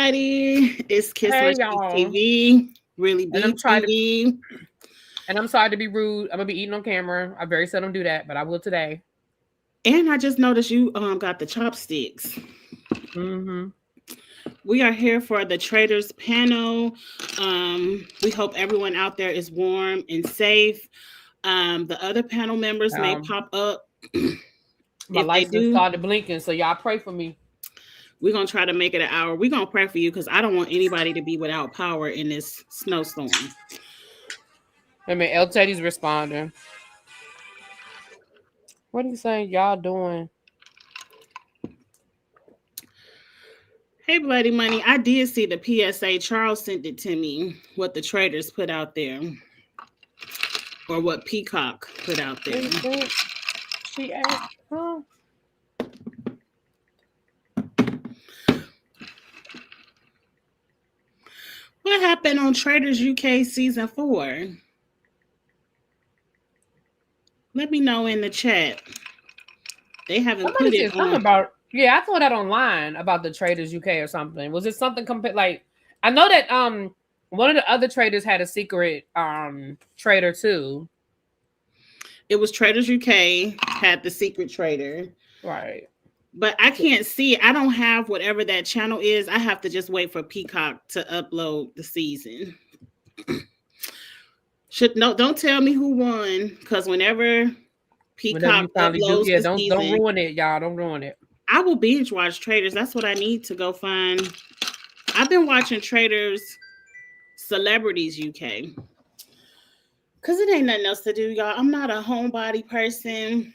everybody. It's Kiss My Hey, Cheeks y'all. TV, Really And Be TV. I'm sorry to be rude. I'm gonna be eating on camera. I very seldom do that, but I will today. And I just noticed you got the chopsticks. Mm-hmm. We are here for the Traitors panel. We hope everyone out there is warm and safe. The other panel members may pop up. My If they license do, started blinking, so y'all pray for me. we're gonna try to make it an hour. We're gonna pray for you because I don't want anybody to be without power in this snowstorm. I mean, El Teddy's responding. What are you saying? Y'all doing? Hey, Bloody Money. I did see the PSA. Charles sent it to me, what the Traitors put out there, or what Peacock put out there. She asked, huh? What happened on Traitors UK season 4? Let me know in the chat. They haven't Somebody put said it something on. about. Yeah, I saw that online about the Traitors UK or something. Was it something like? I know that one of the other traders had a secret trader too. It was Traitors UK had the secret trader. Right. But I can't see it. I don't have whatever that channel is. I have to just wait for Peacock to upload the season. Don't tell me who won, because whenever Peacock You finally do, uploads yeah. the Don't season, ruin it, y'all. Don't ruin it. I will binge watch Traitors. That's what I need to go find. I've been watching Traitors Celebrities UK. Because it ain't nothing else to do, y'all. I'm not a homebody person.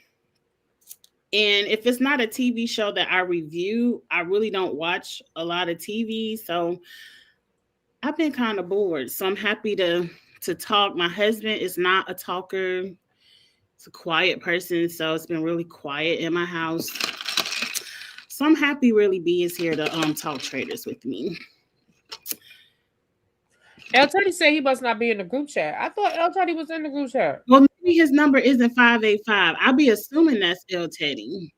And if it's not a TV show that I review, I really don't watch a lot of TV. So I've been kind of bored. So I'm happy to talk. My husband is not a talker. He's a quiet person. So it's been really quiet in my house. So I'm happy Really B is here to talk Traitors with me. El Teddy said he must not be in the group chat. I thought El Teddy was in the group chat. Well, maybe his number isn't 585. I'll be assuming that's El Teddy.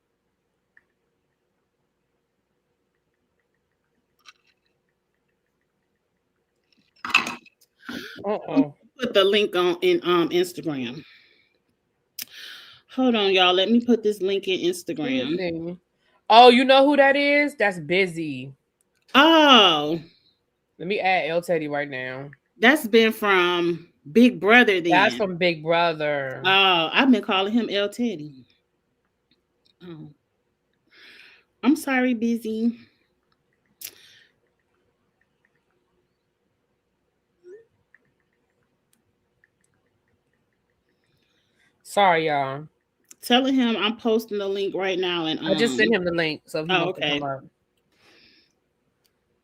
Put the link on in Instagram. Hold on, y'all. Let me put this link in Instagram. Oh, you know who that is? That's Busy. Oh. Let me add El Teddy right now. That's been from Big Brother then. That's from Big Brother. Oh, I've been calling him El Teddy. Oh. I'm sorry, Busy. Sorry, y'all. Telling him I'm posting the link right now, and I just sent him the link, so he wants to come up.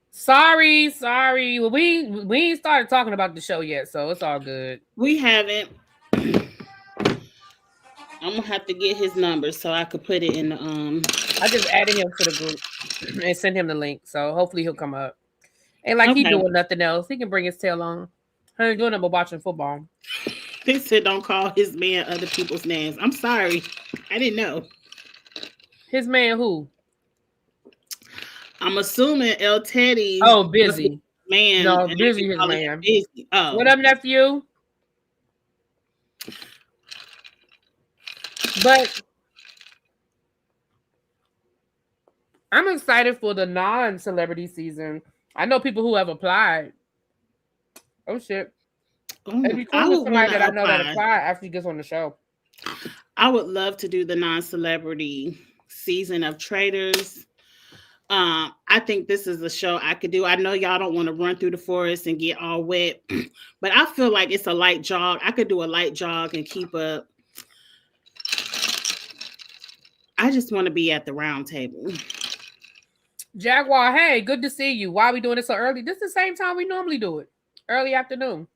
Sorry. Well, we ain't started talking about the show yet, so it's all good. We haven't. I'm gonna have to get his number so I could put it in the I just added him to the group and sent him the link, so hopefully he'll come up. And like he doing nothing else, he can bring his tail on. He ain't doing nothing but watching football. They said don't call his man other people's names. I'm sorry, I didn't know. His man who? I'm assuming El Teddy. Oh, Busy. Man. No, Busy his man. Busy. Oh. What up, nephew? But I'm excited for the non-celebrity season. I know people who have applied. Oh, shit. If you talk to somebody that I know that applied after he gets on the show. I would love to do the non-celebrity season of Traitors. I think this is a show I could do. I know y'all don't want to run through the forest and get all wet, but I feel like it's a light jog. I could do a light jog and keep up. I just want to be at the round table. Jaguar, hey, good to see you. Why are we doing this so early? This is the same time we normally do it. Early afternoon.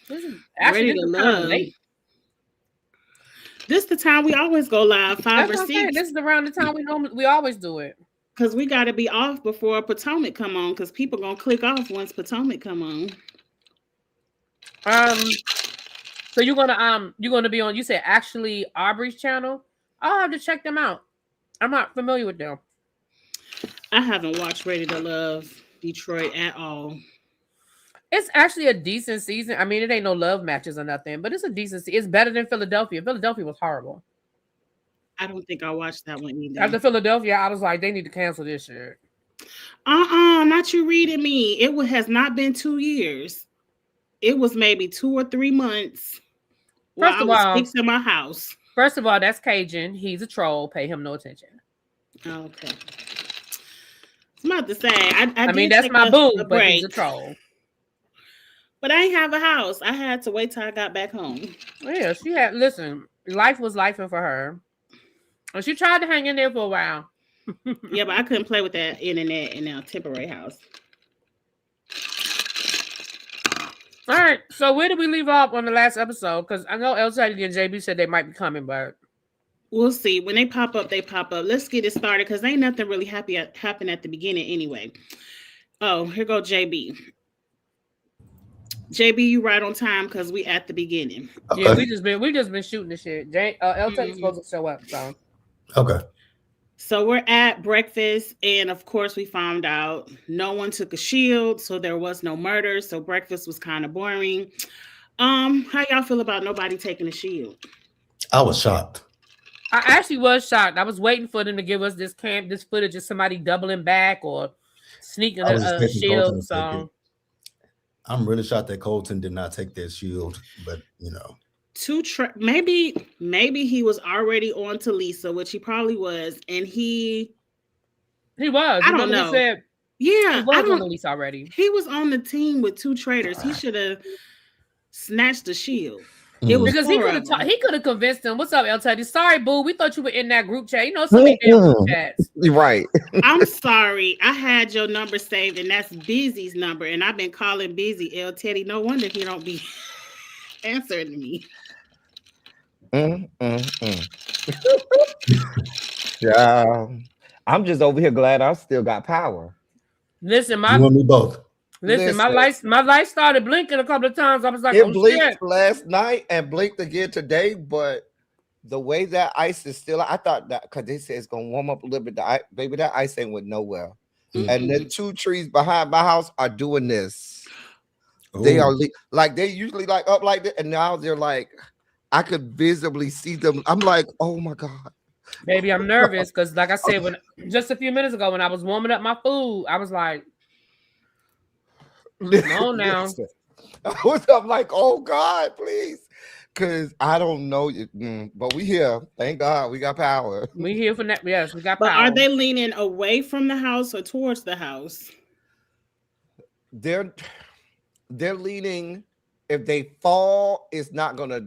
This is actually this is kind of late. This is the time we always go live, 5 or 6. This is around the time we always do it. Because we got to be off before Potomac come on, because people going to click off once Potomac come on. So you're gonna be on, you said actually Aubrey's channel? I'll have to check them out. I'm not familiar with them. I haven't watched Ready to Love Detroit at all. It's actually a decent season. I mean, it ain't no love matches or nothing, but it's a decent season. It's better than Philadelphia. Philadelphia was horrible. I don't think I watched that one either. After Philadelphia, I was like, they need to cancel this shit. Not you reading me. It has not been 2 years. It was maybe 2 or 3 months while I was fixing my house. First of all, that's Cajun. He's a troll. Pay him no attention. Okay. I'm about to say, I mean, that's my boo, but he's a troll. But I ain't have a house. I had to wait till I got back home. Yeah, she had, listen, life was lifing for her. And she tried to hang in there for a while. Yeah, but I couldn't play with that internet in our temporary house. All right, so where did we leave off on the last episode? Because I know LTD and JB said they might be coming, but we'll see. When they pop up, they pop up. Let's get it started because ain't nothing really happened at the beginning anyway. Oh, here go JB. JB, you right on time because we at the beginning. Okay. Yeah, we just been shooting the shit. LTD is supposed to show up, so okay. So we're at breakfast, and of course, we found out no one took a shield, so there was no murder. So breakfast was kind of boring. How y'all feel about nobody taking a shield? I was shocked. I actually was shocked. I was waiting for them to give us this footage of somebody doubling back or sneaking a shield. So I'm really shocked that Colton did not take that shield, but you know. Maybe he was already on to Lisa, which he probably was, and he was. I don't know. He said, yeah, he was on the Lisa already. He was on the team with 2 traitors. He should have snatched the shield. It was because he could have convinced him. What's up, El Teddy? Sorry, boo. We thought you were in that group chat. You know, so many damn group chats. Right. I'm sorry. I had your number saved, and that's Busy's number, and I've been calling Busy. El Teddy. No wonder he don't be answering me. Yeah, I'm just over here glad I still got power. Listen, you and me both. Listen, my light started blinking a couple of times. I was like, it blinked last night and blinked again today, but the way that ice is still, I thought that because they said it's gonna warm up a little bit. Baby, that ice ain't went nowhere. And the 2 trees behind my house are doing this. Ooh. They are like they usually like up like that, and now they're like. I could visibly see them. I'm like, oh my God. Baby, I'm nervous because, like I said, when just a few minutes ago when I was warming up my food, I was like, come on now. I'm like, oh God, please. Because I don't know. But we here. Thank God we got power. We here for that. Yes, we got power. But are they leaning away from the house or towards the house? They're leaning. If they fall, it's not going to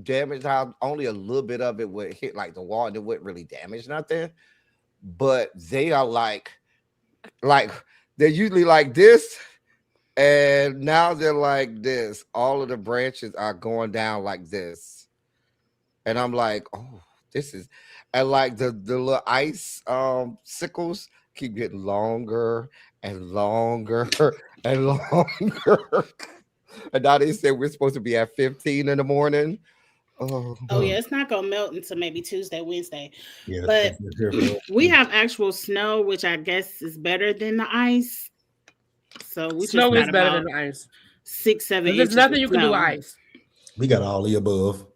damage how only a little bit of it would hit like the wall and it wouldn't really damage nothing, but they are like they're usually like this, and now they're like this. All of the branches are going down like this, and I'm like, oh, this is, and like the little ice sickles keep getting longer and longer and longer. And now they said we're supposed to be at 15 in the morning. Oh yeah, it's not gonna melt until maybe Tuesday, Wednesday. Yeah, but we have actual snow, which I guess is better than the ice. So snow is better than the ice. 6, 7 inches. There's nothing you can do with ice. We got all the above.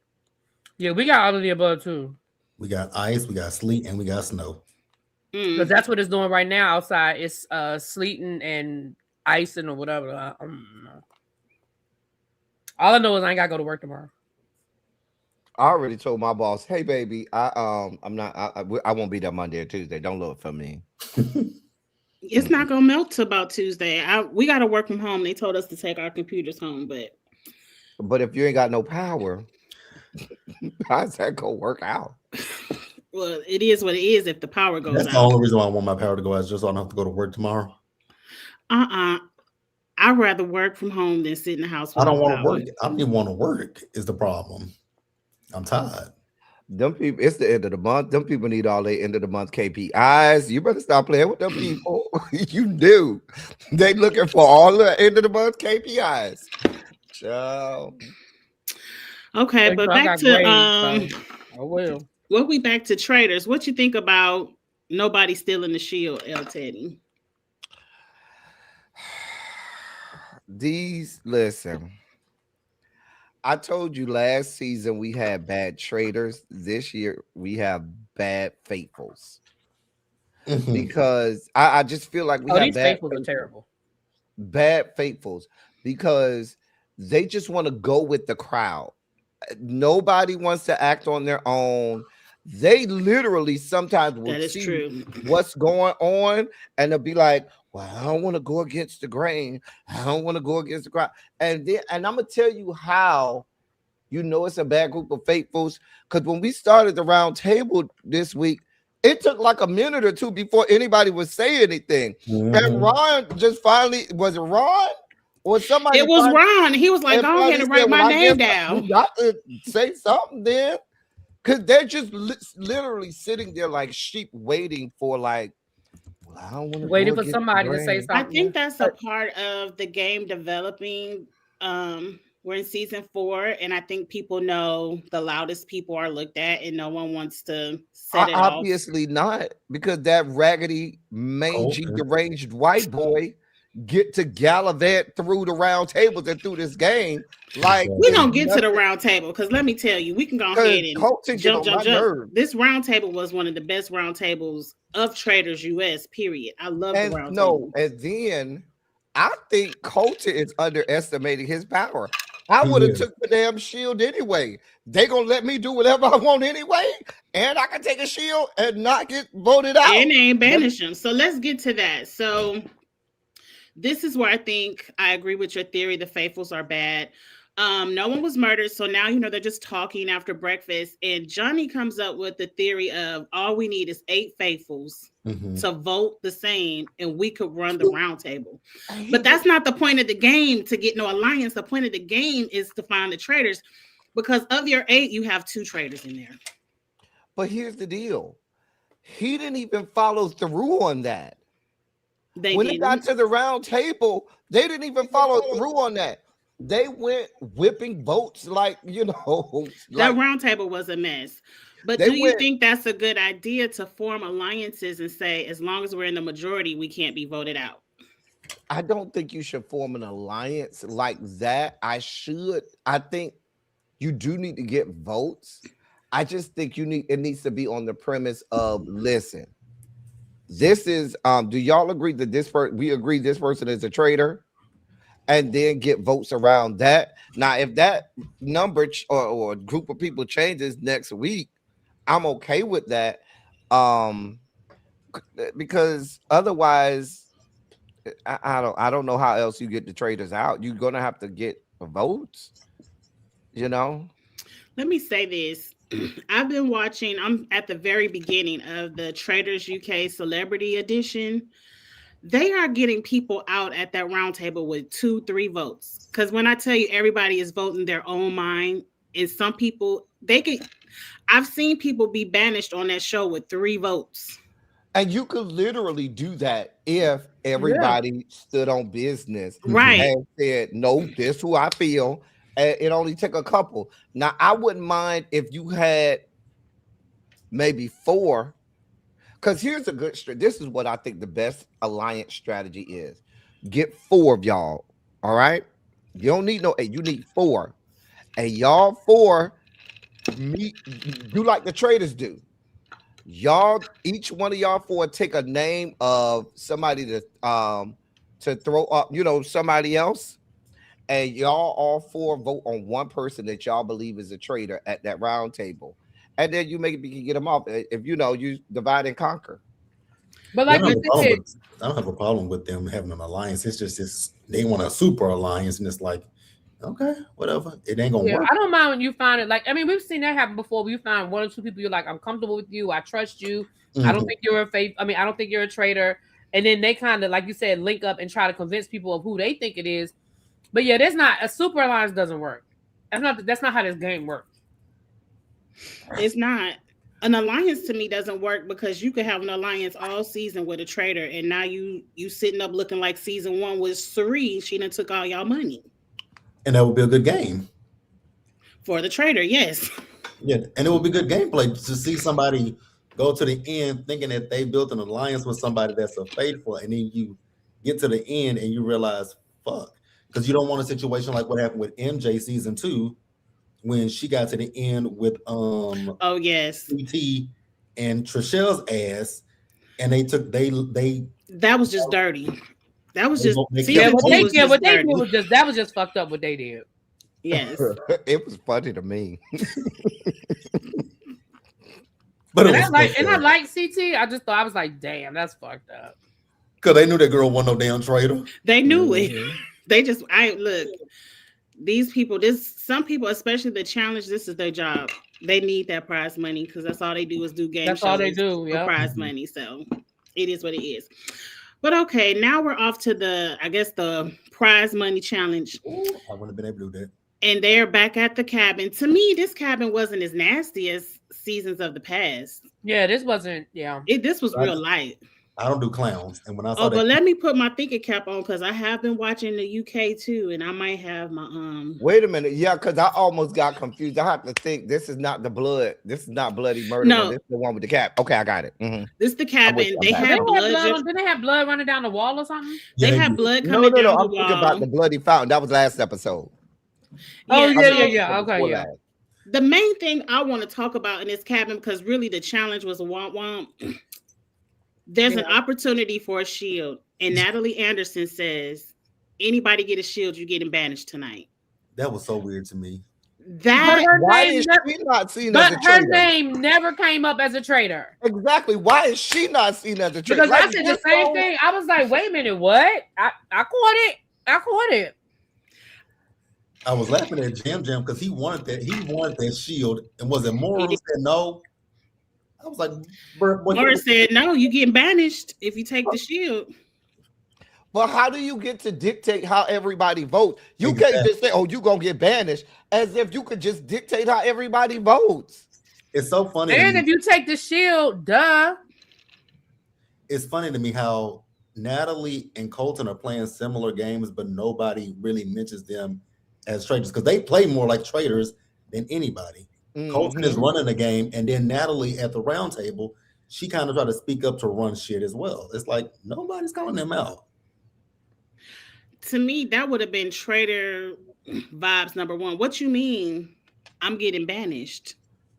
Yeah, we got all of the above too. We got ice, we got sleet, and we got snow. Because that's what it's doing right now outside. It's sleeting and icing or whatever. All I know is I ain't gotta go to work tomorrow. I already told my boss, "Hey, baby, I won't be there Monday or Tuesday. Don't look for me." It's not gonna melt till about Tuesday. We got to work from home. They told us to take our computers home, but if you ain't got no power, how's that gonna work out? Well, it is what it is. If the power goes out, that's the only reason why I want my power to go out, is just so I don't have to go to work tomorrow. I'd rather work from home than sit in the house. I don't want to work. I don't even want to work. Is the problem? I'm tired. Them people, it's the end of the month. Them people need all their end of the month KPIs. You better stop playing with them people. You do. They looking for all the end of the month KPIs. Ciao. Okay, but back to I will. Well, we back to Traitors. What you think about Nobody's stealing the shield, L Teddy. Listen. I told you last season we had bad traitors. This year we have bad faithfuls. Because I just feel like we have these faithfuls are terrible. Bad faithfuls because they just want to go with the crowd. Nobody wants to act on their own. They literally sometimes will see what's going on and they'll be like, well, I don't want to go against the grain. I don't want to go against the crowd. And I'm gonna tell you how you know it's a bad group of faithfuls. Because when we started the round table this week, it took like a minute or two before anybody would say anything. And Ron just finally, was it Ron? Or somebody? It was Ron. He was like, go ahead and write my name down. You got to say something then. Because they're just literally sitting there like sheep waiting for like, well, I don't want to waiting for somebody to say something. I think that's a part of the game developing. We're in season 4, and I think people know the loudest people are looked at, and no one wants to set it off. Obviously not, because that raggedy, mangy, deranged white boy get to gallivant through the round tables and through this game. Like we're gonna get to the round table because let me tell you, we can go ahead and jump. This round table was one of the best round tables of Traitors US. Period. I love the round table. And then I think Colton is underestimating his power. I would have took the damn shield anyway. They gonna let me do whatever I want anyway, and I can take a shield and not get voted out. And they ain't banish him. So let's get to that. So this is where I think I agree with your theory. The faithfuls are bad. No one was murdered. So now, they're just talking after breakfast. And Johnny comes up with the theory of all we need is 8 faithfuls to vote the same. And we could run the round table. But that's not the point of the game to get no alliance. The point of the game is to find the traitors. Because of your 8, you have 2 traitors in there. But here's the deal. He didn't even follow through on that. When it got to the round table, they didn't even follow through on that. They went whipping votes like. That round table was a mess. But do you think that's a good idea to form alliances and say, as long as we're in the majority, we can't be voted out? I don't think you should form an alliance like that. I think you do need to get votes. I just think it needs to be on the premise of, listen, this is, do y'all agree that we agree this person is a traitor? And then get votes around that. Now, if that number or group of people changes next week, I'm okay with that. Because otherwise, I don't know how else you get the traitors out. You're gonna have to get votes. Let me say this. I've been watching. I'm at the very beginning of the Traitors UK Celebrity Edition. They are getting people out at that round table with 2-3 votes. Because when I tell you everybody is voting their own mind, and some people I've seen people be banished on that show with 3 votes. And you could literally do that if everybody stood on business, right? And said, "No, this is who I feel." And it only took a couple. Now, I wouldn't mind if you had maybe 4. Because here's a good strategy. This is what I think the best alliance strategy is. Get 4 of y'all. All right. You don't need no 8. You need 4. And y'all 4 do like the Traitors do. Y'all, each one of y'all 4 take a name of somebody to throw up, somebody else. And y'all all 4 vote on one person that y'all believe is a traitor at that round table. And then you can get them off if you divide and conquer. But like I don't have a problem with them having an alliance. It's just they want a super alliance, and it's like, okay, whatever. It ain't gonna work. I don't mind when you find it. Like, I mean, we've seen that happen before. You find 1 or 2 people you're like, I'm comfortable with you. I trust you. I don't think you're I don't think you're a traitor. And then they kind of, like you said, link up and try to convince people of who they think it is. But yeah, there's not a super alliance doesn't work. That's not how this game works. It's not. An alliance to me doesn't work because you could have an alliance all season with a traitor, and now you sitting up looking like season 1 was Suri. She done took all y'all money. And that would be a good game. For the traitor, yes. Yeah, and it would be good gameplay to see somebody go to the end thinking that they built an alliance with somebody that's a faithful, and then you get to the end and you realize, fuck, because you don't want a situation like what happened with MJ season 2 when she got to the end with oh yes, CT and Trichelle's ass, and they that was just dirty. That was just what they did was just that was just fucked up what they did. Yes. It was funny to me. But I like CT. I just thought, I was like, damn, that's fucked up. Because they knew that girl wasn't no damn traitor. They knew it. They just look. These people, some people, especially the challenge, this is their job. They need that prize money because that's all they do is do game shows. That's all they do, for prize money. So it is what it is. But okay, now we're off to the prize money challenge. Ooh, I wouldn't have been able to do that. And they're back at the cabin. To me, this cabin wasn't as nasty as seasons of the past. Yeah, this wasn't. Yeah, this was real light. I don't do clowns, and when I saw but let me put my thinking cap on because I have been watching the UK too, and I might have my Wait a minute, yeah, because I almost got confused. I have to think this is not the blood. This is not bloody murder. No, this is the one with the cap. Okay, I got it. Mm-hmm. This is the cabin. They had blood. Did they have blood running down the wall or something? Yeah, they had blood coming down the wall. I'm thinking about the bloody fountain. That was last episode. Oh yeah. Okay, yeah. The main thing I want to talk about in this cabin, because really the challenge was a womp womp. There's an opportunity for a shield, and Natalie Anderson says, "Anybody get a shield, you're getting banished tonight." That was so weird to me. Why is she not seen as a traitor? Her name never came up as a traitor. Exactly. Why is she not seen as a traitor? Because I said the same thing. I was like, "Wait a minute, what?" I caught it. I was laughing at Jam because he wanted that shield, and was it Morris who said no? I was like, Morris said no, you getting banished if you take the shield. But how do you get to dictate how everybody votes? You can't just say, "Oh, you gonna get banished," as if you could just dictate how everybody votes. It's so funny. And if you take the shield, duh. It's funny to me how Natalie and Colton are playing similar games, but nobody really mentions them as traitors because they play more like traitors than anybody. Mm-hmm. Colton is running the game, and then Natalie at the round table, she kind of tried to speak up to run shit as well. It's like nobody's calling them out. To me, that would have been traitor vibes number one. What you mean? I'm getting banished?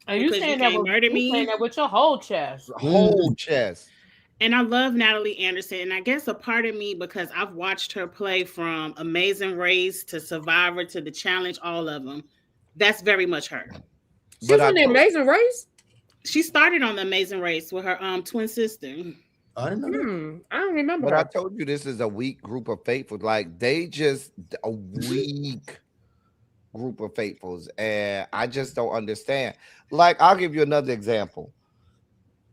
Are you saying that murder me? Saying that with your whole chest? Whole chest. And I love Natalie Anderson, and I guess a part of me, because I've watched her play from Amazing Race to Survivor to The Challenge, all of them. That's very much her. She's in The Amazing Race? She started on The Amazing Race with her twin sister. I didn't know. I don't remember. But I told you this is a weak group of faithfuls. Like they just a weak group of faithfuls, and I just don't understand. Like I'll give you another example.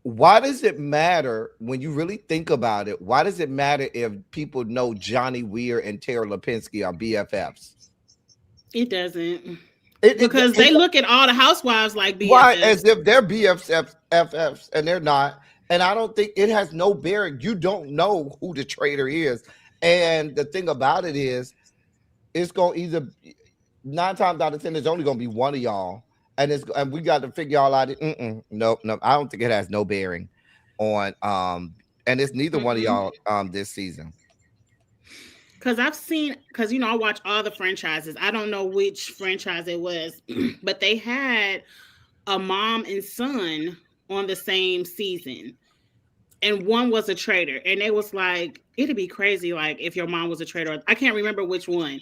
Why does it matter when you really think about it? Why does it matter if people know Johnny Weir and Tara Lipinski are BFFs? It doesn't. Because they look at all the housewives like BFFs. Why? As if they're BFFs and they're not. And I don't think it has no bearing. You don't know who the traitor is. And the thing about it is, it's going to either 9 times out of 10, it's only going to be one of y'all. And we got to figure all out. No, I don't think it has no bearing on. And it's neither one of y'all this season. Because I watch all the franchises. I don't know which franchise it was, but they had a mom and son on the same season. And one was a traitor. And it was like, it'd be crazy, like, if your mom was a traitor. I can't remember which one.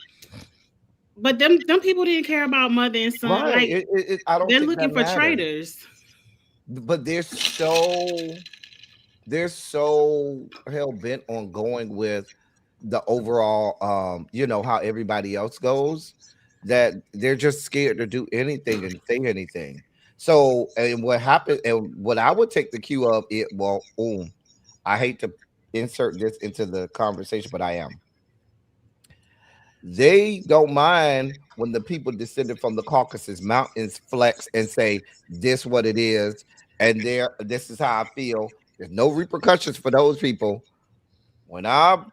But them people didn't care about mother and son. Right. Like, I don't they're looking for traitors. But they're so hell-bent on going with the overall, how everybody else goes, that they're just scared to do anything and say anything. So, and what happened, and what I would take the cue of it, I hate to insert this into the conversation, but I am. They don't mind when the people descended from the Caucasus Mountains flex and say, this what it is, and this is how I feel. There's no repercussions for those people. When our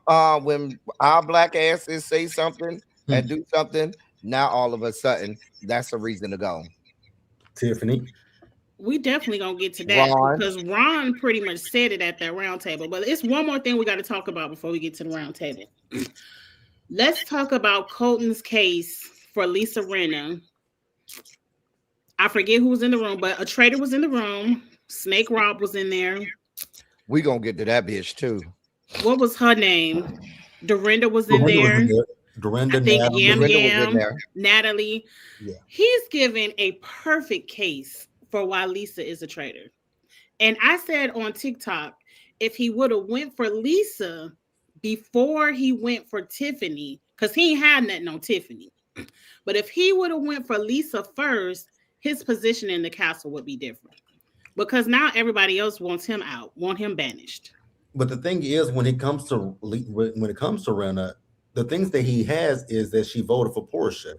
black asses say something and do something, now all of a sudden, that's a reason to go. Tiffany. We definitely gonna get to that because Ron pretty much said it at that round table. But it's one more thing we got to talk about before we get to the round table. Let's talk about Colton's case for Lisa Rinna. I forget who was in the room, but a traitor was in the room. Snake Rob was in there. We gonna get to that bitch too. What was her name? Dorinda was in there. Dorinda, I think Natalie. Natalie. Yeah. He's given a perfect case for why Lisa is a traitor. And I said on TikTok, if he would have went for Lisa before he went for Tiffany, because he ain't had nothing on Tiffany. But if he would have went for Lisa first, his position in the castle would be different. Because now everybody else wants him out, want him banished. But the thing is, when it comes to Rinna, the things that he has is that she voted for Portia.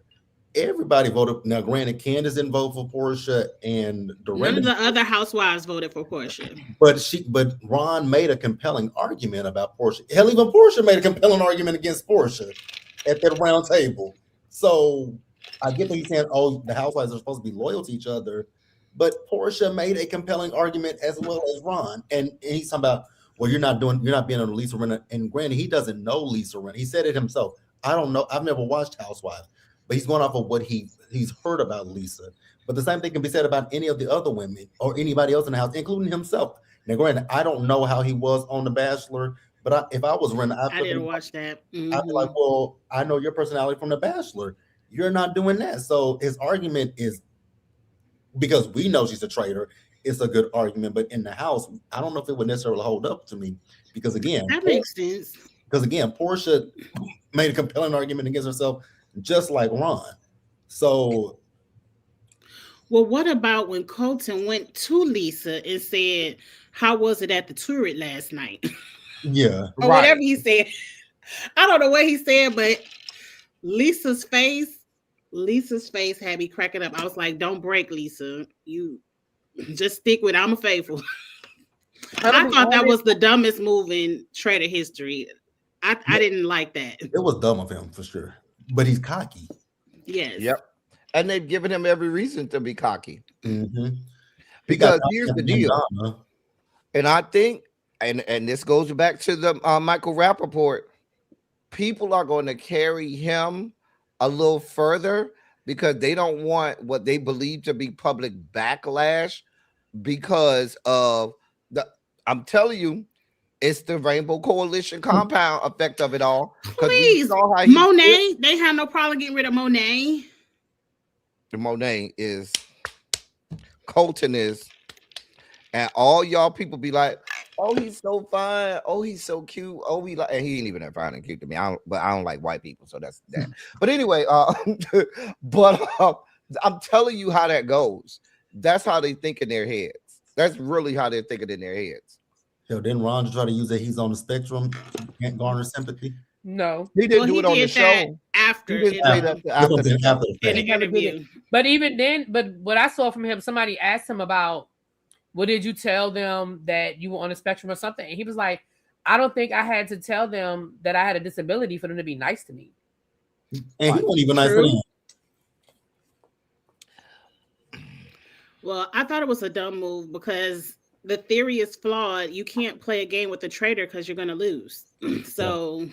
Everybody voted. Now, granted, Candace didn't vote for Portia, and Dorinda, none of the other housewives voted for Portia. But Ron made a compelling argument about Portia. Hell, even Portia made a compelling argument against Portia at that round table. So I get that he's saying, "Oh, the housewives are supposed to be loyal to each other," but Portia made a compelling argument as well as Ron, and he's talking about, "Well, you're not being on Lisa Rinna." And granted, he doesn't know Lisa Rinna. He said it himself. I don't know. I've never watched Housewives. But he's going off of what he's heard about Lisa. But the same thing can be said about any of the other women or anybody else in the house, including himself. Now, granted, I don't know how he was on The Bachelor, but if I was Rinna, I didn't watch that. Mm-hmm. I'd be like, well, I know your personality from The Bachelor. You're not doing that. So his argument is, because we know she's a traitor, it's a good argument. But in the house, I don't know if it would necessarily hold up to me. Because again, that makes sense. Because again, Portia made a compelling argument against herself, just like Ron. So, well, what about when Colton went to Lisa and said, "How was it at the turret last night?" Yeah, or whatever he said. I don't know what he said, but Lisa's face had me cracking up. I was like, "Don't break, Lisa. You just stick with I'm a faithful." I thought that was the dumbest move in traitor history. I didn't like that. It was dumb of him for sure. But he's cocky. Yes. Yep. And they've given him every reason to be cocky. Mm-hmm. Because here's the deal. And I think, and this goes back to the Michael Rappaport, people are going to carry him a little further because they don't want what they believe to be public backlash because of I'm telling you, it's the Rainbow Coalition compound effect of it all. Please, Monet. They have no problem getting rid of Monet. The Monet is, Colton is, and all y'all people be like, "Oh, he's so fine. Oh, he's so cute. Oh, we like," and he ain't even that fine and cute to me. I don't like white people, so that's that. But anyway, I'm telling you how that goes. That's how they think in their heads. That's really how they're thinking in their heads. Yo, didn't Ron try to use that he's on the spectrum, can't garner sympathy? No, he didn't do it on the show. After the interview. But even then, but what I saw from him, somebody asked him about, "What did you tell them that you were on the spectrum or something?" And he was like, "I don't think I had to tell them that I had a disability for them to be nice to me." And he wasn't even nice to him. Well, I thought it was a dumb move because the theory is flawed. You can't play a game with a traitor because you're going to lose. So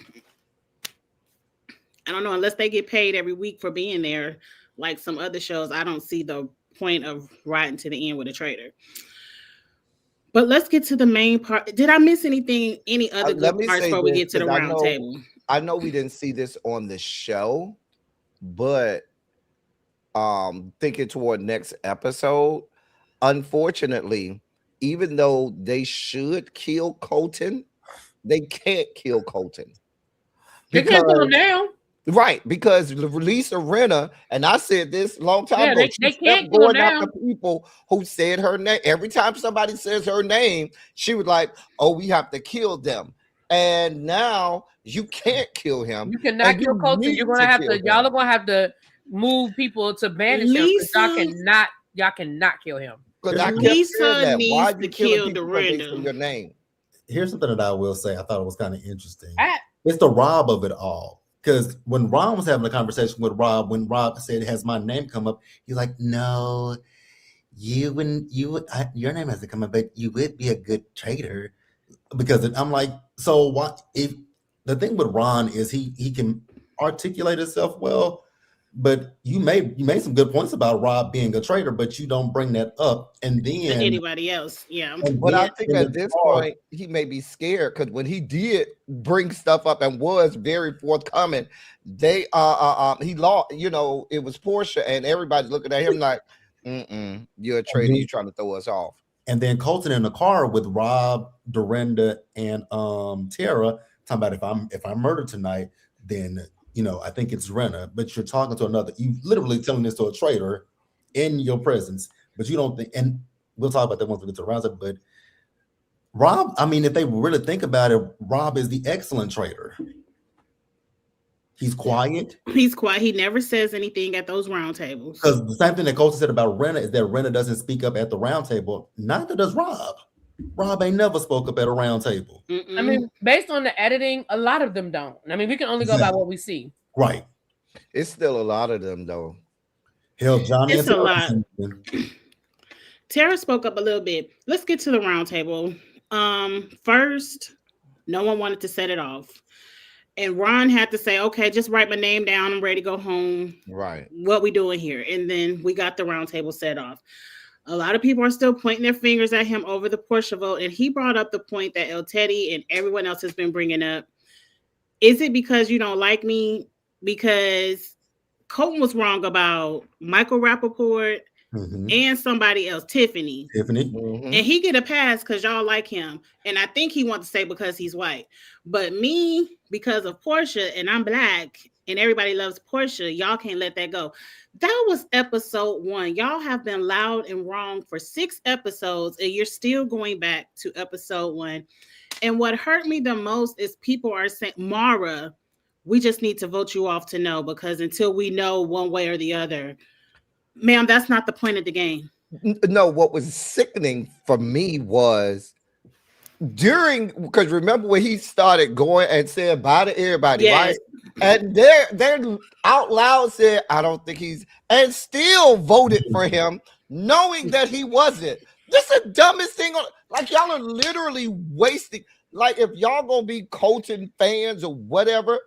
I don't know, unless they get paid every week for being there, like some other shows, I don't see the point of riding to the end with a traitor. But let's get to the main part. Did I miss anything, any other good parts before we get to the round table? I know we didn't see this on the show, but thinking toward next episode, unfortunately, even though they should kill Colton, they can't kill Colton. They can't kill him now. Right, because Lisa Rinna, and I said this a long time ago, they can't go after people who said her name. Every time somebody says her name, she was like, "Oh, we have to kill them." And now you can't kill him. You cannot kill Colton. You're gonna have to. Y'all are gonna have to move people to banish him. Y'all cannot kill him. Lisa needs to kill Dorinda. Your name. Here's something that I will say. I thought it was kind of interesting. It's the Rob of it all. Because when Ron was having a conversation with Rob, when Rob said, "Has my name come up?" He's like, "No, your name hasn't come up, but you would be a good traitor because I'm like, so what if the thing with Ron is he can articulate himself well, but you made some good points about Rob being a traitor, but you don't bring that up, and then anybody else, yeah. But I think at this point he may be scared because when he did bring stuff up and was very forthcoming, he lost. You know, it was Portia, and everybody's looking at him like, "You're a traitor. You're trying to throw us off." And then Colton in the car with Rob, Dorinda, and Tara talking about if I'm murdered tonight, then I think it's Renna. But you're talking to another. You literally telling this to a traitor in your presence, but you don't think. And we'll talk about that once we get to the roundup. But Rob, I mean, if they really think about it, Rob is the excellent traitor. He's quiet. He's quiet. He never says anything at those round tables. Because the same thing that Colton said about Renna is that Renna doesn't speak up at the round table. Neither does Rob. Rob ain't never spoke up at a round table. I mean, based on the editing, a lot of them don't. I mean, we can only go by what we see. Right. It's still a lot of them, though. Hell, Johnny. It's a lot. Tara spoke up a little bit. Let's get to the round table. First, no one wanted to set it off. And Ron had to say, okay, just write my name down. I'm ready to go home. Right. What we doing here? And then we got the round table set off. A lot of people are still pointing their fingers at him over the Portia vote. And he brought up the point that El Teddy and everyone else has been bringing up. Is it because you don't like me? Because Colton was wrong about Michael Rappaport and somebody else, Tiffany. And he get a pass because y'all like him. And I think he wants to say because he's white. But me, because of Portia, and I'm black, and everybody loves Portia, y'all can't let that go. That was episode 1. Y'all have been loud and wrong for 6 episodes, and you're still going back to episode 1. And what hurt me the most is people are saying, Mara, we just need to vote you off to no, because until we know one way or the other, ma'am, that's not the point of the game. No, what was sickening for me was because remember when he started going and saying bye to everybody, right? And they're out loud said, I don't think he's, and still voted for him, knowing that he wasn't. This is the dumbest thing. Like, y'all are literally wasting. Like, if y'all gonna be Colton fans or whatever,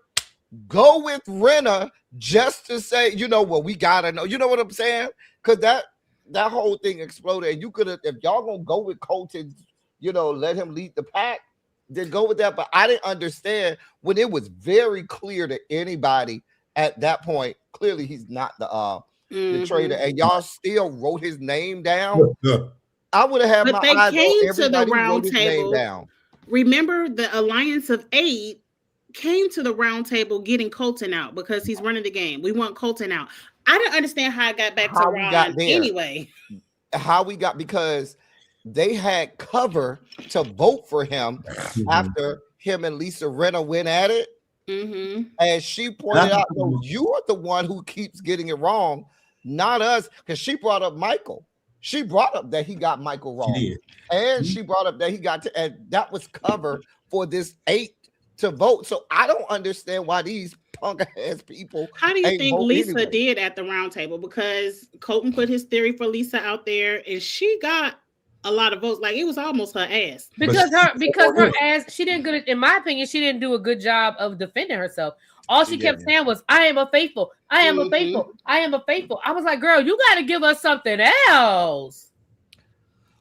go with Renna just to say, well, we gotta know. You know what I'm saying? Because that whole thing exploded. And you could have, if y'all gonna go with Colton, let him lead the pack, then go with that. But I didn't understand when it was very clear to anybody at that point. Clearly, he's not the traitor, and y'all still wrote his name down. I would have had my eyes on everybody wrote his name down. Remember, the Alliance of 8 came to the round table getting Colton out because he's running the game. We want Colton out. I didn't understand how I got back to Ron anyway. How we got, because they had cover to vote for him after him and Lisa Renna went at it. And she pointed out, no, you are the one who keeps getting it wrong, not us, because she brought up Michael. She brought up that he got Michael wrong. And she brought up that he got to, and that was cover for this 8 to vote. So I don't understand why these punk ass people. How do you think Lisa did at the round table? Because Colton put his theory for Lisa out there, and she got a lot of votes. Like, it was almost her ass. Because her ass, she didn't good. In my opinion, she didn't do a good job of defending herself. All she kept saying was, "I am a faithful. I am a faithful. I am a faithful." I was like, "Girl, you got to give us something else."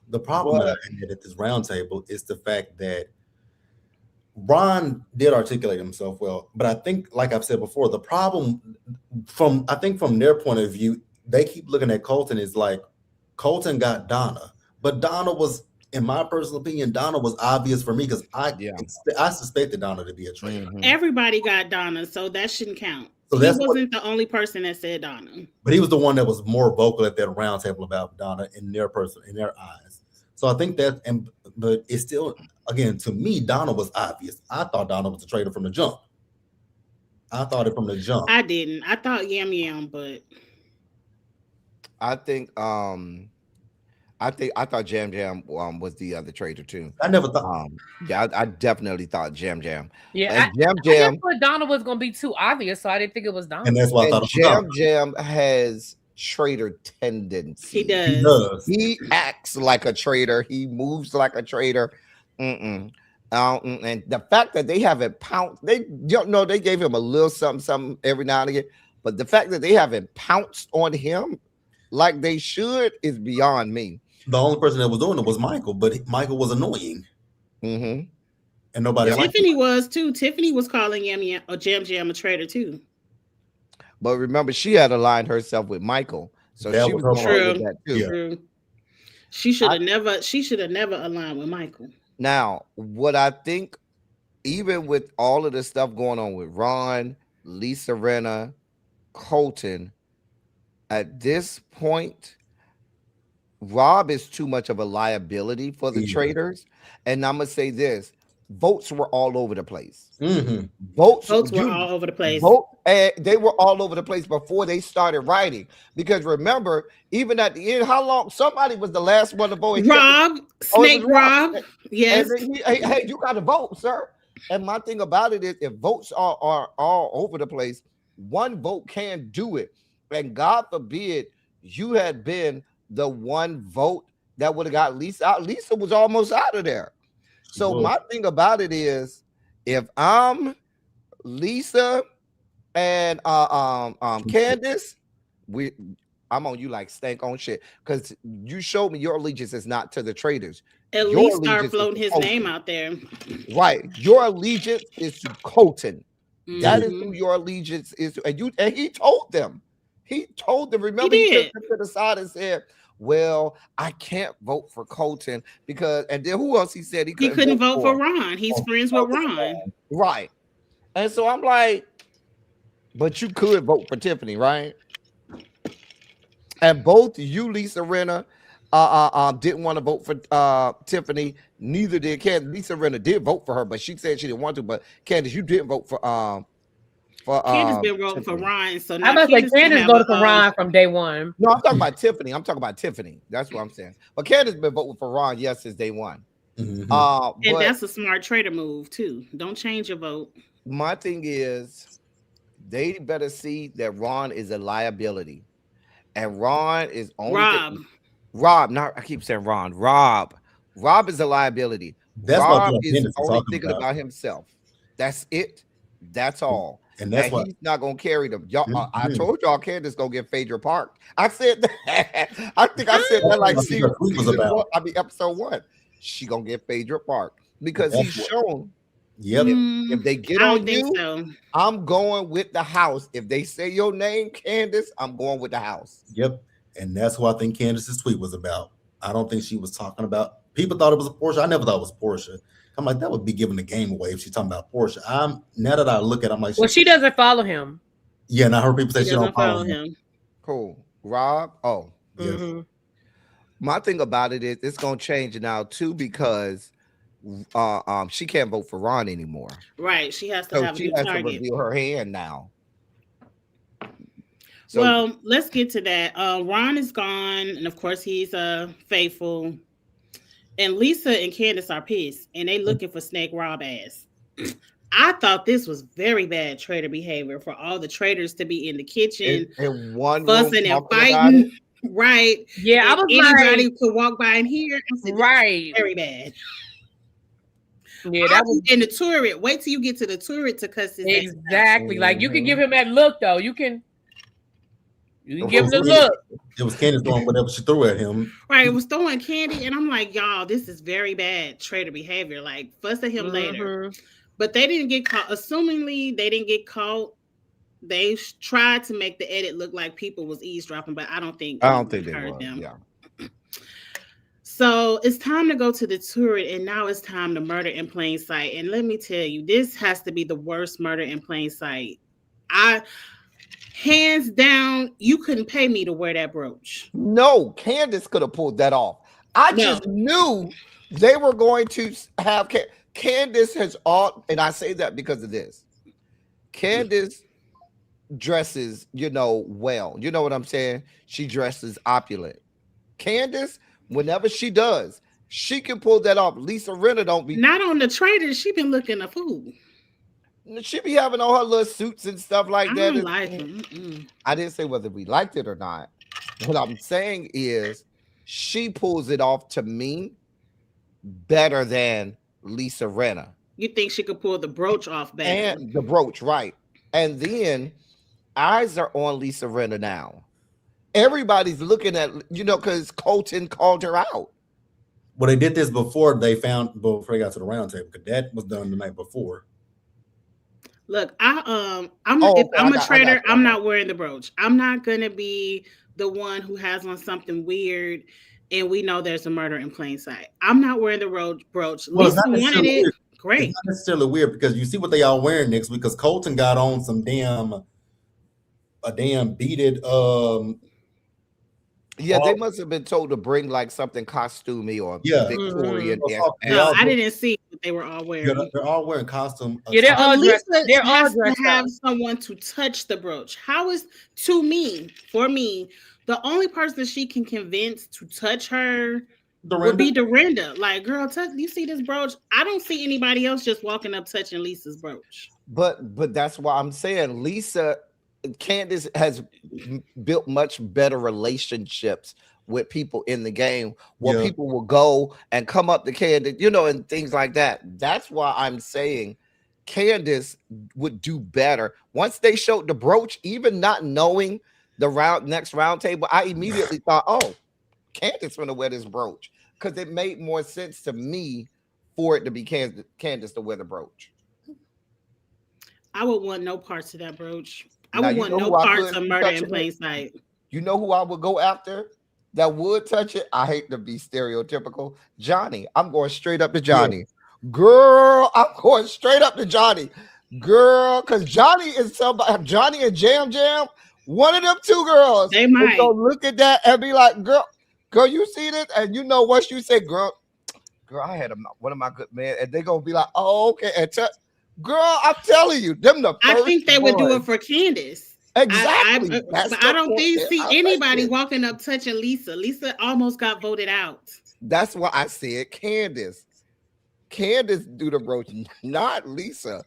The problem that I had at this round table is the fact that Ron did articulate himself well, but I think, like I've said before, the problem from their point of view, they keep looking at Colton as like Colton got Donna, but Donna was, in my personal opinion, Donna was obvious for me because I suspected Donna to be a traitor. Everybody got Donna, so that shouldn't count. So he wasn't the only person that said Donna, but he was the one that was more vocal at that round table about Donna in their eyes. So I think that, but it's still, again, to me, Donna was obvious. I thought Donna was a traitor from the jump. I thought it from the jump. I didn't. I thought Yam, but I thought Jam was the other traitor too. I never thought. I definitely thought Jam. Yeah, I thought Donna was gonna be too obvious, so I didn't think it was Donna. And that's why I thought Jam has traitor tendency. He does. He does. He acts like a traitor. He moves like a traitor. And the fact that they haven't pounced, they don't know, they gave him a little something every now and again. But the fact that they haven't pounced on him like they should is beyond me. The only person that was doing it was Michael, but Michael was annoying. Mm-hmm. And nobody liked Tiffany was too. Tiffany was calling Yam or Jam Jam a traitor too. But remember, she had aligned herself with Michael, so That she was was her going fault. with that too. Yeah. True. She should have never. She should have never aligned with Michael. Now, what I think, even with all of the stuff going on with Ron, Lisa Rinna, Colton, at this point, Rob is too much of a liability for the Traitors. And I'm gonna say this: votes were all over the place. Mm-hmm. Votes were all over the place. They were all over the place before they started writing. Because remember, even at the end, how long somebody was the last one to vote? Rob, Snake Rob. Yes. Hey, you got to vote, sir. And my thing about it is, if votes are all over the place, one vote can do it. And God forbid you had been the one vote that would have got Lisa out. Lisa was almost out of there. So my thing about it is, if I'm Lisa and Candace, I'm on you like stank on shit, because you showed me your allegiance is not to the Traitors. At least start floating his name out there. Right. Your allegiance is to Colton. That is who your allegiance is to. And he told them. He told them. Remember, he took them to the side and said, well, I can't vote for Colton because, and then who else he said he couldn't vote for Ron. He's friends with Ron. Right. And so I'm like, but you could vote for Tiffany, right? And both you, Lisa Rinna, didn't want to vote for Tiffany. Neither did Candace. Lisa Rinna did vote for her, but she said she didn't want to. But Candace, you didn't vote for Candace been voting for Ron. So now I must say Candace voted for Ron from day one. No, I'm talking about Tiffany. That's what I'm saying. But Candace been voting for Ron, yes, since day one. Mm-hmm. And that's a smart traitor move too. Don't change your vote. My thing is, they better see that Ron is a liability, and Ron is only Rob. Not I keep saying Ron. Rob is a liability. That's Rob is only thinking about himself. That's it. That's all. And that's why he's not gonna carry them. Y'all, I told y'all Candace gonna get Phaedra Park. I said that. I think I said that like episode 1. She gonna get Phaedra Park because he's shown. Yep. If they get on you, I'm going with the house. If they say your name, Candace, I'm going with the house. Yep. And that's what I think Candace's tweet was about. I don't think she was talking about. People thought it was a Portia. I never thought it was Portia. I'm like, that would be giving the game away if she's talking about Portia. Now that I look at it, I'm like, well, she doesn't follow him. Yeah, and I heard people say she don't follow him. Cool. Rob. Oh, yes. My thing about it is it's gonna change now too, because she can't vote for Ron anymore. Right. She has to have a new target. To reveal her hand now. So, well, let's get to that. Ron is gone, and of course he's faithful. And Lisa and Candace are pissed, and they looking for Snake Rob ass. I thought this was very bad traitor behavior for all the traitors to be in the kitchen, in one fussing and fighting. Right? Yeah, I was anybody could walk by and hear. Right, very bad. Yeah, that was in the turret. Wait till you get to the turret to cuss his exactly. Like you can give him that look though. You can give him the look. It was Candace throwing whatever she threw at him. Right, it was throwing candy, and I'm like, y'all, this is very bad traitor behavior. Like, fuss at him later. But they didn't get caught. Assumingly, they didn't get caught. They tried to make the edit look like people was eavesdropping, but I don't think they heard them. Yeah. So it's time to go to the turret, and now it's time to murder in plain sight. And let me tell you, this has to be the worst murder in plain sight. Hands down, you couldn't pay me to wear that brooch. No, Candace could have pulled that off. I just knew they were going to have Candace has all, and I say that because of this. Candace dresses, well. You know what I'm saying? She dresses opulent. Candace, whenever she does, she can pull that off. Lisa Rinna don't be. Not on the Traitors. She been looking a fool. She be having all her little suits and stuff like that. I don't like them. I didn't say whether we liked it or not. What I'm saying is she pulls it off to me better than Lisa Rinna. You think she could pull the brooch off better? And the brooch, right. And then eyes are on Lisa Rinna now. Everybody's looking at, because Colton called her out. Well, they did this before they got to the round table, because that was done the night before. Look, I'm a traitor. I'm not wearing the brooch. I'm not gonna be the one who has on something weird, and we know there's a murder in plain sight. I'm not wearing the brooch. Well, Lisa wanted it. Weird. Great. It's not necessarily weird because you see what they all wearing next week. Because Colton got on some a damn beaded. Yeah, they must have been told to bring like something costumey or Victorian. No, I didn't see what they were all wearing. Yeah, they're all wearing costume. Yeah, they're all dressed. They're all dressed to have someone to touch the brooch. How is for me, the only person she can convince to touch her would be Dorinda. Like, girl, you see this brooch? I don't see anybody else just walking up touching Lisa's brooch. But that's why I'm saying Candace has built much better relationships with people in the game where people will go and come up to Candace, and things like that. That's why I'm saying Candace would do better. Once they showed the brooch, even not knowing the next round table, I immediately thought, oh, Candace gonna wear this brooch, because it made more sense to me for it to be Candace to wear the brooch. I would want no parts of that brooch. I would want no parts of murder in plain sight. You know who I would go after that would touch it? I hate to be stereotypical. Johnny. I'm going straight up to Johnny. Yeah. Girl, I'm going straight up to Johnny. Girl, because Johnny is somebody. Johnny and Jam, one of them two girls. They might go look at that and be like, girl, you see this? And you know what you say, girl, I had one of my good men. And they're going to be like, oh, okay. And girl, I'm telling you, I think they would do it for Candace. Exactly. But I don't see anybody walking up touching Lisa. Lisa almost got voted out. That's why I said Candace. Candace do the brooch, not Lisa.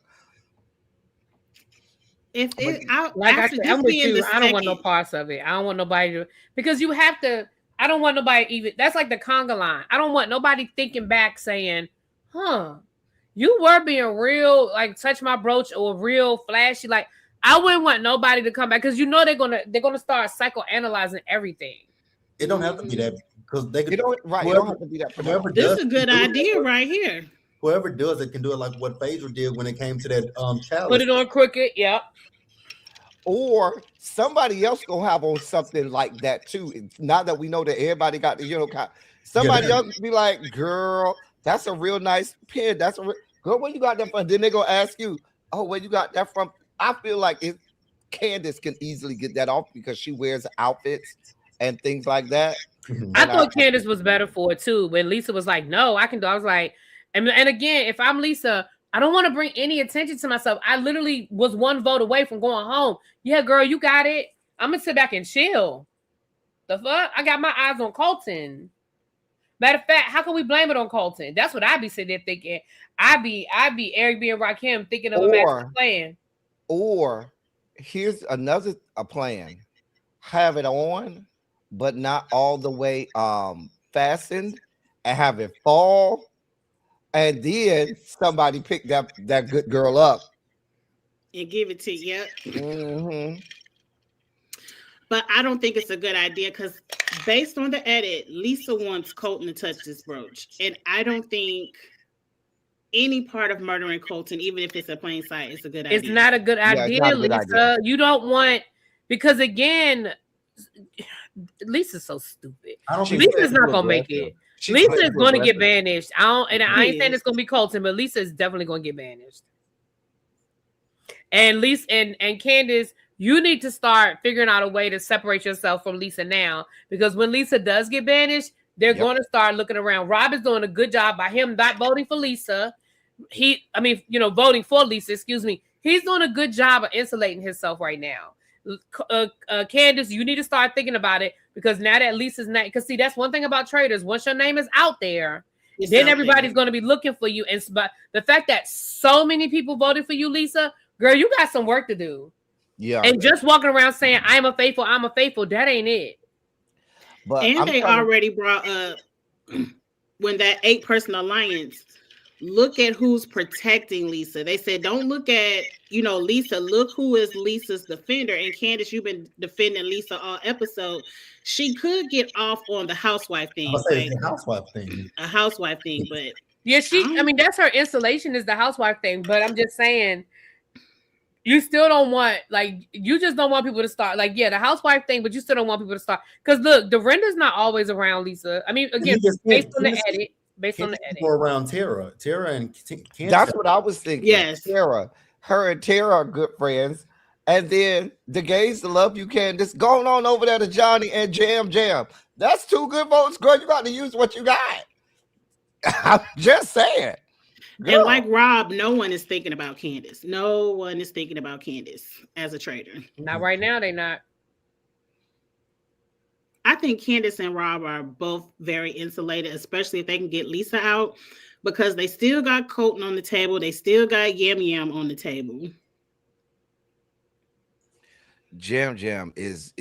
I'm with you. I don't want no parts of it. I don't want nobody to, because you have to. I don't want nobody even. That's like the conga line. I don't want nobody thinking back saying, you were being real, like touch my brooch or real flashy. Like, I wouldn't want nobody to come back, because they're gonna start psychoanalyzing everything. It don't have to be that, because they could. It don't have to be that. This is a good idea right here. Whoever does it can do it like what Phaedra did when it came to that challenge. Put it on crooked, yep. Or somebody else gonna have on something like that too. Now that we know that everybody got the somebody else be like, girl, that's a real nice pin. Girl, where you got that from? Then they gonna ask you, oh, where you got that from? I feel like Candace can easily get that off because she wears outfits and things like that. I thought Candace was better for it too. When Lisa was like, no, I can do. I was like, and again, if I'm Lisa, I don't want to bring any attention to myself. I literally was one vote away from going home. Yeah, girl, you got it. I'm gonna sit back and chill. The fuck? I got my eyes on Colton. Matter of fact, how can we blame it on Colton? That's what I be sitting there thinking. I'd be Eric B and Rakim thinking of a master plan. Or here's another plan: have it on, but not all the way fastened, and have it fall, and then somebody pick that good girl up and give it to you. Yep. Mm-hmm. But I don't think it's a good idea, because based on the edit, Lisa wants Colton to touch this brooch. And I don't think any part of murdering Colton, even if it's a plain sight, is a good idea. It's not a good idea, Lisa. Idea. You don't want, because again, Lisa's so stupid. Lisa's not going to make it. Lisa's going to get banished. I ain't saying it's going to be Colton, but Lisa is definitely going to get banished. And Lisa and Candace, you need to start figuring out a way to separate yourself from Lisa now, because when Lisa does get banished, they're going to start looking around. Rob is doing a good job by him not voting for Lisa. Voting for Lisa, excuse me. He's doing a good job of insulating himself right now. Candace, you need to start thinking about it, because now that Lisa's name, because see, that's one thing about Traitors. Once your name is out there, then everybody's going to be looking for you. And but the fact that so many people voted for you, Lisa, girl, you got some work to do. Yeah. And just walking around saying, I'm a faithful, that ain't it. But and they already brought up when that 8-person alliance. Look at who's protecting Lisa. They said, don't look at, Lisa. Look who is Lisa's defender. And Candace, you've been defending Lisa all episode. She could get off on the housewife thing. Like, a housewife thing. A housewife thing, but yeah, that's her installation is the housewife thing. But I'm just saying, you still don't want, you just don't want people to start. The housewife thing, but you still don't want people to start. Because look, Dorinda's not always around Lisa. I mean, again, based on the edit. More around Tara and Candace. That's what I was thinking. Yes, Tara, her and Tara are good friends, and then the gays that love you, Candace, going on over there to Johnny and Jam. That's 2 good votes, girl. You got to use what you got. I'm just saying. Girl. And like Rob, no one is thinking about Candace. No one is thinking about Candace as a traitor. Not right now. They're not. I think Candace and Rob are both very insulated, especially if they can get Lisa out, because they still got Colton on the table. They still got Yam on the table. Jam is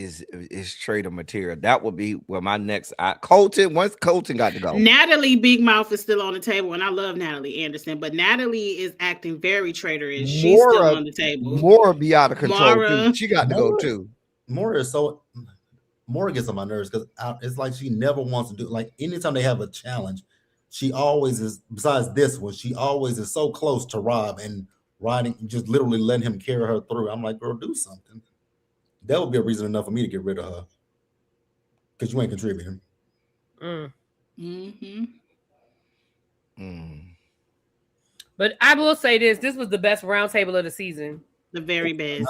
traitor material. That would be where my next Colton. Once Colton got to go, Natalie Big Mouth is still on the table, and I love Natalie Anderson, but Natalie is acting very traitorish. She's still on the table. Maura be out of control. She got to go too. Maura gets on my nerves because it's like she never wants to do. Like anytime they have a challenge, she always is. Besides this one, she always is so close to Rob and riding, just literally letting him carry her through. I'm like, girl, do something. That would be a reason enough for me to get rid of her because you ain't contributing. But I will say this was the best round table of the season. The very best.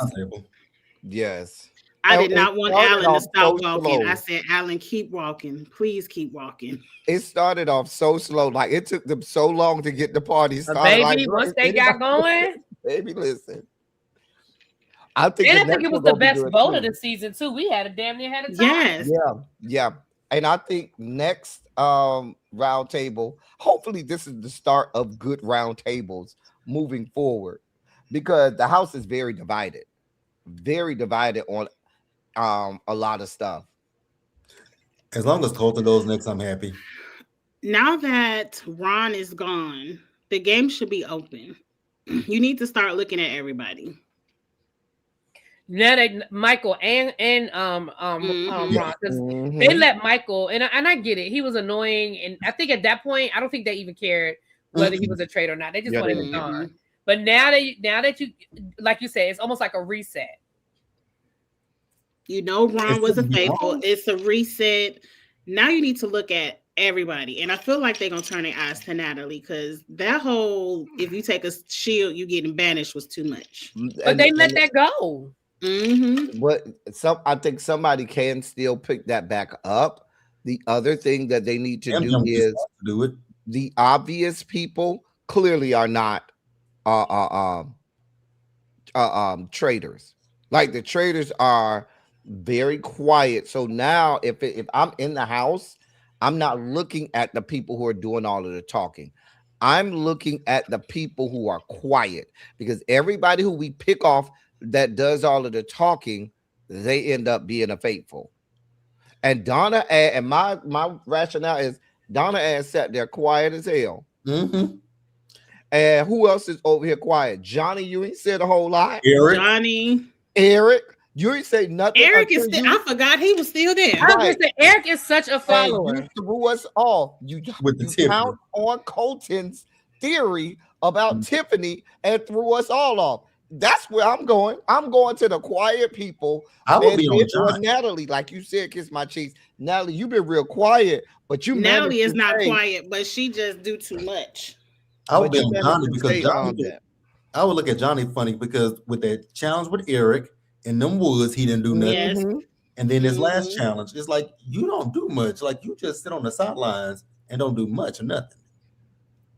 Yes. I did not want Alan to stop walking. Slow. I said, Alan, keep walking. Please keep walking. It started off so slow. Like it took them so long to get the party started. Baby, once they got going. Baby, listen. I think it was the best vote of the season too. We had a damn near had a tie. Yes. Yeah. And I think next round table, hopefully this is the start of good round tables moving forward, because the house is very divided on a lot of stuff. As long as Colton goes next, I'm happy. Now that Ron is gone, the game should be open. You need to start looking at everybody. Now that Michael and Ron, because they let Michael, and I get it, he was annoying, and I think at that point I don't think they even cared whether he was a traitor or not. They just wanted him gone. But now that you like you said, it's almost like a reset. Ron wasn't faithful. It's a reset. Now you need to look at everybody, and I feel like they're gonna turn their eyes to Natalie, because that whole if you take a shield you getting banished was too much. But they let that go. But I think somebody can still pick that back up. The other thing that they need to do is do it. The obvious people clearly are not traitors. Like the traitors are very quiet. So now if I'm in the house, I'm not looking at the people who are doing all of the talking. I'm looking at the people who are quiet, because everybody who we pick off that does all of the talking, they end up being a faithful. And Donna and my rationale is Donna ass sat there quiet as hell. And who else is over here quiet? Johnny, you ain't said a whole lot. Eric, you ain't say nothing. Eric is still. I forgot he was still there. I was gonna say Eric is such a follower. You threw us off. You count on Colton's theory about Tiffany and threw us all off. That's where I'm going. I'm going to the quiet people. I will be on Natalie, like you said, kiss my cheeks. Natalie, you've been real quiet, but Natalie is not quiet, but she just do too much. I would be on Johnny because Johnny. I would look at Johnny funny because with that challenge with Eric in them woods, he didn't do nothing. Yes. And then his last challenge, it's like you don't do much. Like you just sit on the sidelines and don't do much or nothing.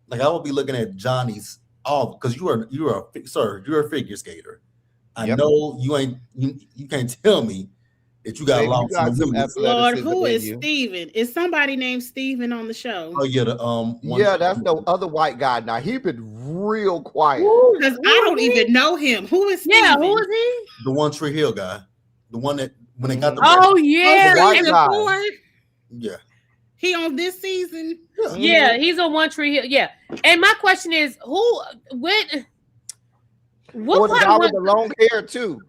Like I would be looking at Johnny's all because you're a figure skater. I know you ain't you can't tell me that you got lost. Lord, who is Steven? Is somebody named Steven on the show? Oh yeah, that's the other white guy. Now he been real quiet because I don't even know him. Who is Steven? Yeah, who is he? The one Tree Hill guy, the one that when they got the the white guy. Yeah. He on this season? Yeah, he's on One Tree Hill. Yeah. And my question is, what Or the guy with the long hair too?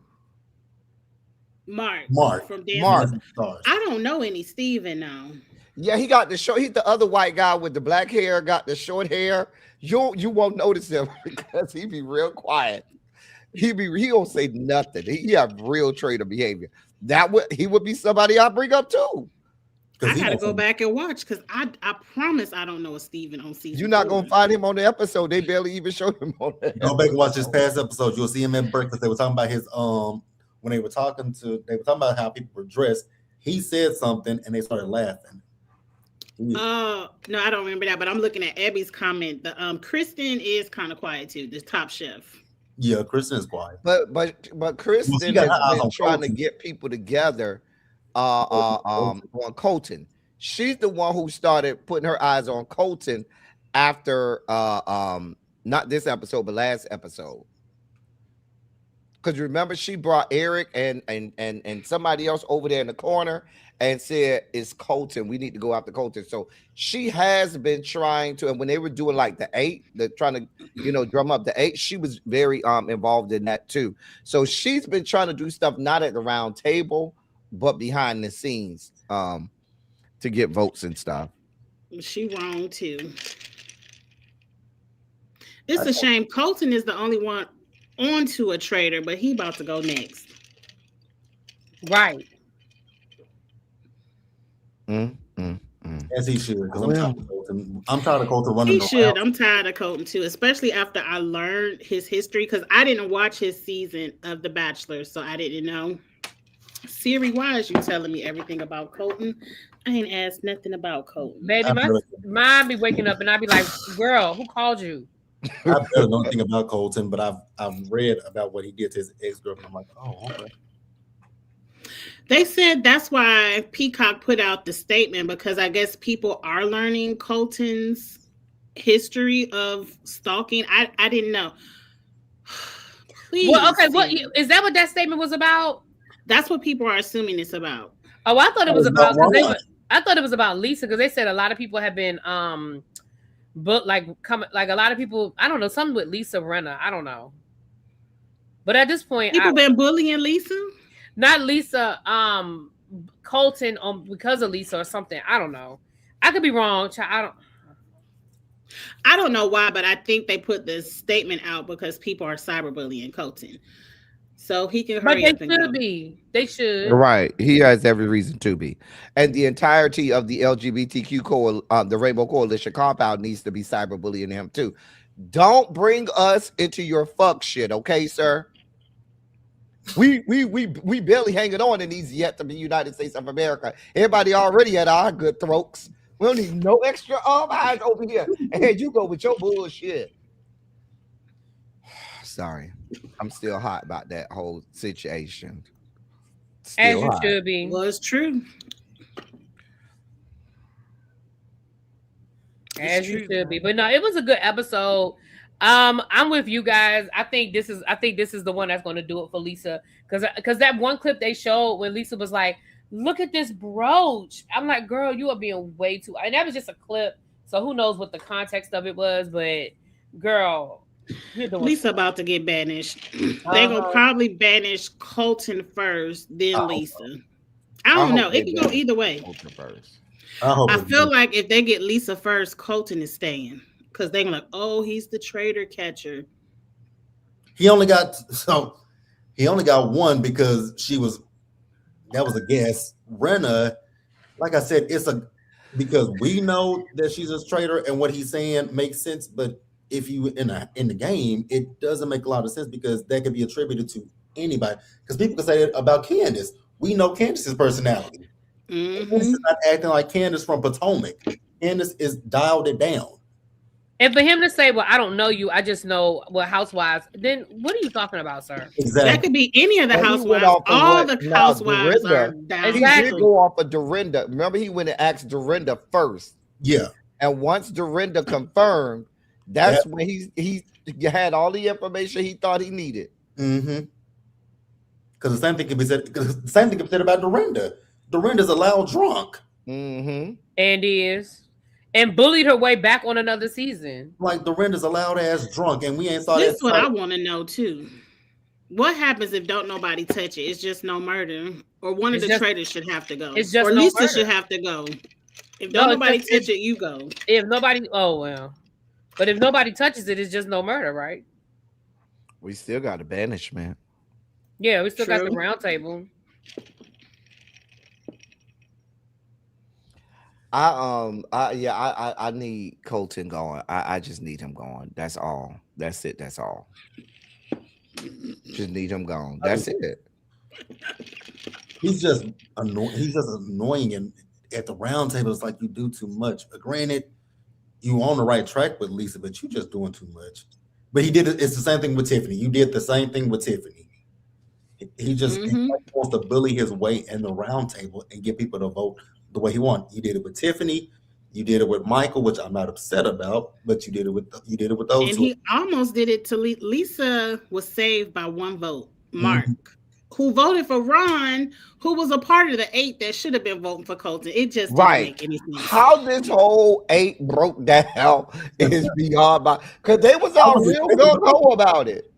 Mark from Dancing. Mark. I don't know any Steven now. Yeah, he got the short. He's the other white guy with the black hair, got the short hair. You won't notice him because he be real quiet. He don't say nothing. He have real traitor behavior. He would be somebody I bring up too. I gotta go back and watch because I promise I don't know a Steven on season. You're not gonna find him on the episode. They barely even show him on that. Go back and watch this past episode. You'll see him in breakfast. They were talking about his when they were talking about how people were dressed. He said something and they started laughing. No, I don't remember that, but I'm looking at Abby's comment. The Kristen is kind of quiet too, the top chef. Yeah, Kristen is quiet. But Kristen has been trying to get people together on Colton. She's the one who started putting her eyes on Colton after not this episode, but last episode. Because remember, she brought Eric and somebody else over there in the corner and said, it's Colton. We need to go after Colton. So she has been trying to, and when they were doing like trying to, drum up the 8, she was very involved in that too. So she's been trying to do stuff not at the round table, but behind the scenes to get votes and stuff. She wrong too. It's a shame. Colton is the only one onto a traitor, but he about to go next. Right. As he should, because I'm tired of Colton. I'm tired of Colton running. He should. I'm tired of Colton too, especially after I learned his history, because I didn't watch his season of The Bachelor, so I didn't know. Siri, why is you telling me everything about Colton? I ain't asked nothing about Colton. Baby, my mind be waking up and I be like, girl, who called you? I barely know anything about Colton, but I've read about what he did to his ex-girlfriend. I'm like, oh, okay. They said that's why Peacock put out the statement, because I guess people are learning Colton's history of stalking. I didn't know. Please. Well, okay, what is that? What that statement was about? That's what people are assuming it's about. Oh, I thought it was about. I thought it was about Lisa, because they said a lot of people have been but like a lot of people. I don't know, something with Lisa Rinna. I don't know. But at this point, people been bullying Lisa. Not Lisa, Colton because of Lisa or something. I don't know. I could be wrong. I don't know why, but I think they put this statement out because people are cyberbullying Colton. So he can hurry up and go. They should. Right. He has every reason to be. And the entirety of the LGBTQ the Rainbow Coalition compound needs to be cyberbullying him too. Don't bring us into your fuck shit, okay, sir? We barely hanging on in these yet to be United States of America. Everybody already at our good throats. We don't need no extra eyes over here. And you go with your bullshit. Sorry. I'm still hot about that whole situation. As you should be. Well, it's true. As you should be. But no, it was a good episode. I'm with you guys. I think this is the one that's going to do it for Lisa, because that one clip they showed when Lisa was like, "Look at this brooch." I'm like, "Girl, you are being way too." And that was just a clip, so who knows what the context of it was? But girl, Lisa about to get banished. They're gonna probably banish Colton first, then Lisa. I don't know. It can go either way. Colton first. I feel like if they get Lisa first, Colton is staying. Because they're like, oh, he's the traitor catcher. He only got one because that was a guess. Renna, like I said, because we know that she's a traitor and what he's saying makes sense. But if you in the game, it doesn't make a lot of sense because that could be attributed to anybody. Because people can say it about Candace. We know Candace's personality. Mm-hmm. Candace is not acting like Candace from Potomac. Candace is dialed it down. And for him to say, well, I don't know you, I just know housewives, then what are you talking about, sir? Exactly. That could be any of the housewives. All the housewives are down. He did go off of Dorinda. Remember, he went and asked Dorinda first. Yeah. And once Dorinda confirmed, that's when he had all the information he thought he needed. Mm-hmm. Because the same thing can be said about Dorinda. Dorinda's a loud drunk. and bullied her way back on another season. Like Dorinda's a loud ass drunk, and we ain't saw this that. This is what I want to know too. What happens if don't nobody touch it? It's just no murder, or one of the traitors should have to go, it's just or Lisa should have to go. If don't nobody touch it, you go. If nobody, oh well, but if nobody touches it, it's just no murder, right? We still got a banishment. Yeah, we still got the round table. I need Colton going. I just need him going. That's all. That's it. That's all. Just need him gone. That's it. He's just annoying. He's just annoying, and at the round table, it's like you do too much. But granted, you on the right track with Lisa, but you just doing too much. But he did it. It's the same thing with Tiffany. You did the same thing with Tiffany. He just he wants to bully his way in the round table and get people to vote the way he wants. You did it with Tiffany. You did it with Michael, which I'm not upset about, but you did it with those. And he almost did it to Lisa. Was saved by one vote. Mark, who voted for Ron, who was a part of the 8 that should have been voting for Colton. It just didn't make any sense. How this whole 8 broke down is beyond my, because they was all real gung-ho about it.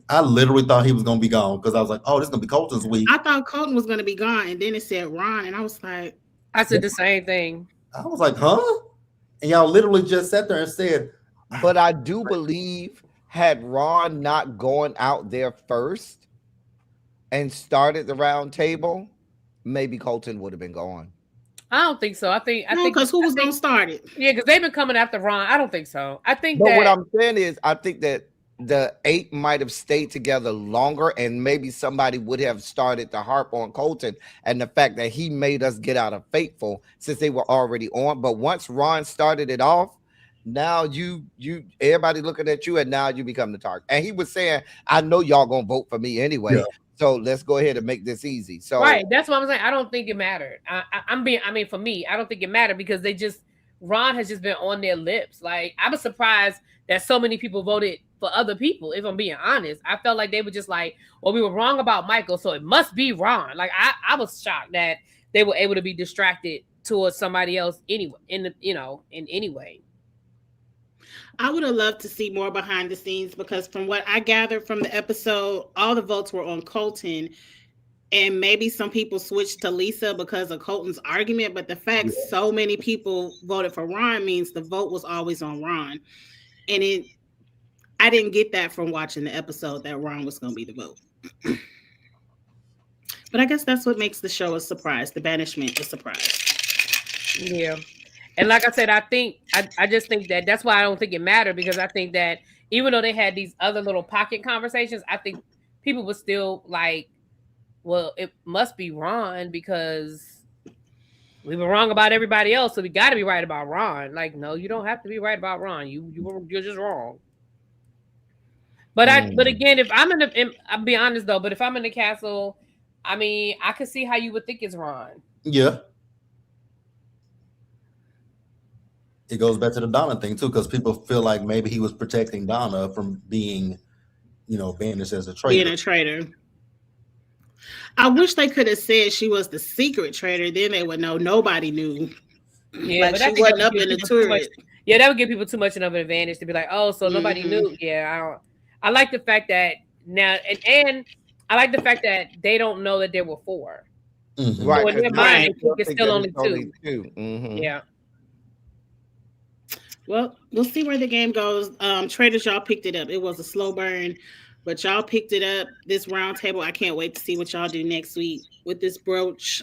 I literally thought he was gonna be gone because I was like, "Oh, this is gonna be Colton's week." I thought Colton was gonna be gone, and then it said Ron, and I was like, I said the same thing. I was like, "Huh?" And y'all literally just sat there and said, "But I do believe had Ron not gone out there first and started the round table, maybe Colton would have been gone." I don't think so. I think because who was gonna start it? Yeah, because they've been coming after Ron. I don't think so. I think. But what I'm saying is, I think that the 8 might have stayed together longer, and maybe somebody would have started to harp on Colton and the fact that he made us get out of Fateful since they were already on. But once Ron started it off, now you everybody looking at you, and now you become the target. And he was saying, "I know y'all gonna vote for me anyway, so let's go ahead and make this easy." So right, that's what I'm saying. I don't think it mattered. For me, I don't think it mattered because Ron has just been on their lips. Like, I was surprised that so many people voted for other people. If I'm being honest, I felt like they were just like, well, we were wrong about Michael, so it must be Ron. Like, I was shocked that they were able to be distracted towards somebody else anyway, in any way. I would have loved to see more behind the scenes, because from what I gathered from the episode, all the votes were on Colton, and maybe some people switched to Lisa because of Colton's argument. But the fact so many people voted for Ron means the vote was always on Ron. And I didn't get that from watching the episode, that Ron was going to be the vote. But I guess that's what makes the show a surprise. The banishment a surprise. Yeah. And like I said, I just think that's why I don't think it mattered, because I think that even though they had these other little pocket conversations, I think people were still like, well, it must be Ron because we were wrong about everybody else, so we got to be right about Ron. Like, no, you don't have to be right about Ron. You're just wrong. But again, if I'm I'll be honest though, but if I'm in the castle, I mean, I could see how you would think it's Ron. Yeah. It goes back to the Donna thing too, because people feel like maybe he was protecting Donna from being, banished as a traitor. Being a traitor. I wish they could have said she was the secret traitor. Then they would know nobody knew. Yeah, like, she wasn't up in the turret. Yeah, that would give people too much of an advantage to be like, oh, so nobody knew. Yeah, I like the fact that now, and I like the fact that they don't know that there were 4. Mm-hmm. Right. So in their mind, it's still only 2. Mm-hmm. Yeah. Well, we'll see where the game goes. Traitors, y'all picked it up. It was a slow burn, but y'all picked it up. This round table, I can't wait to see what y'all do next week with this brooch.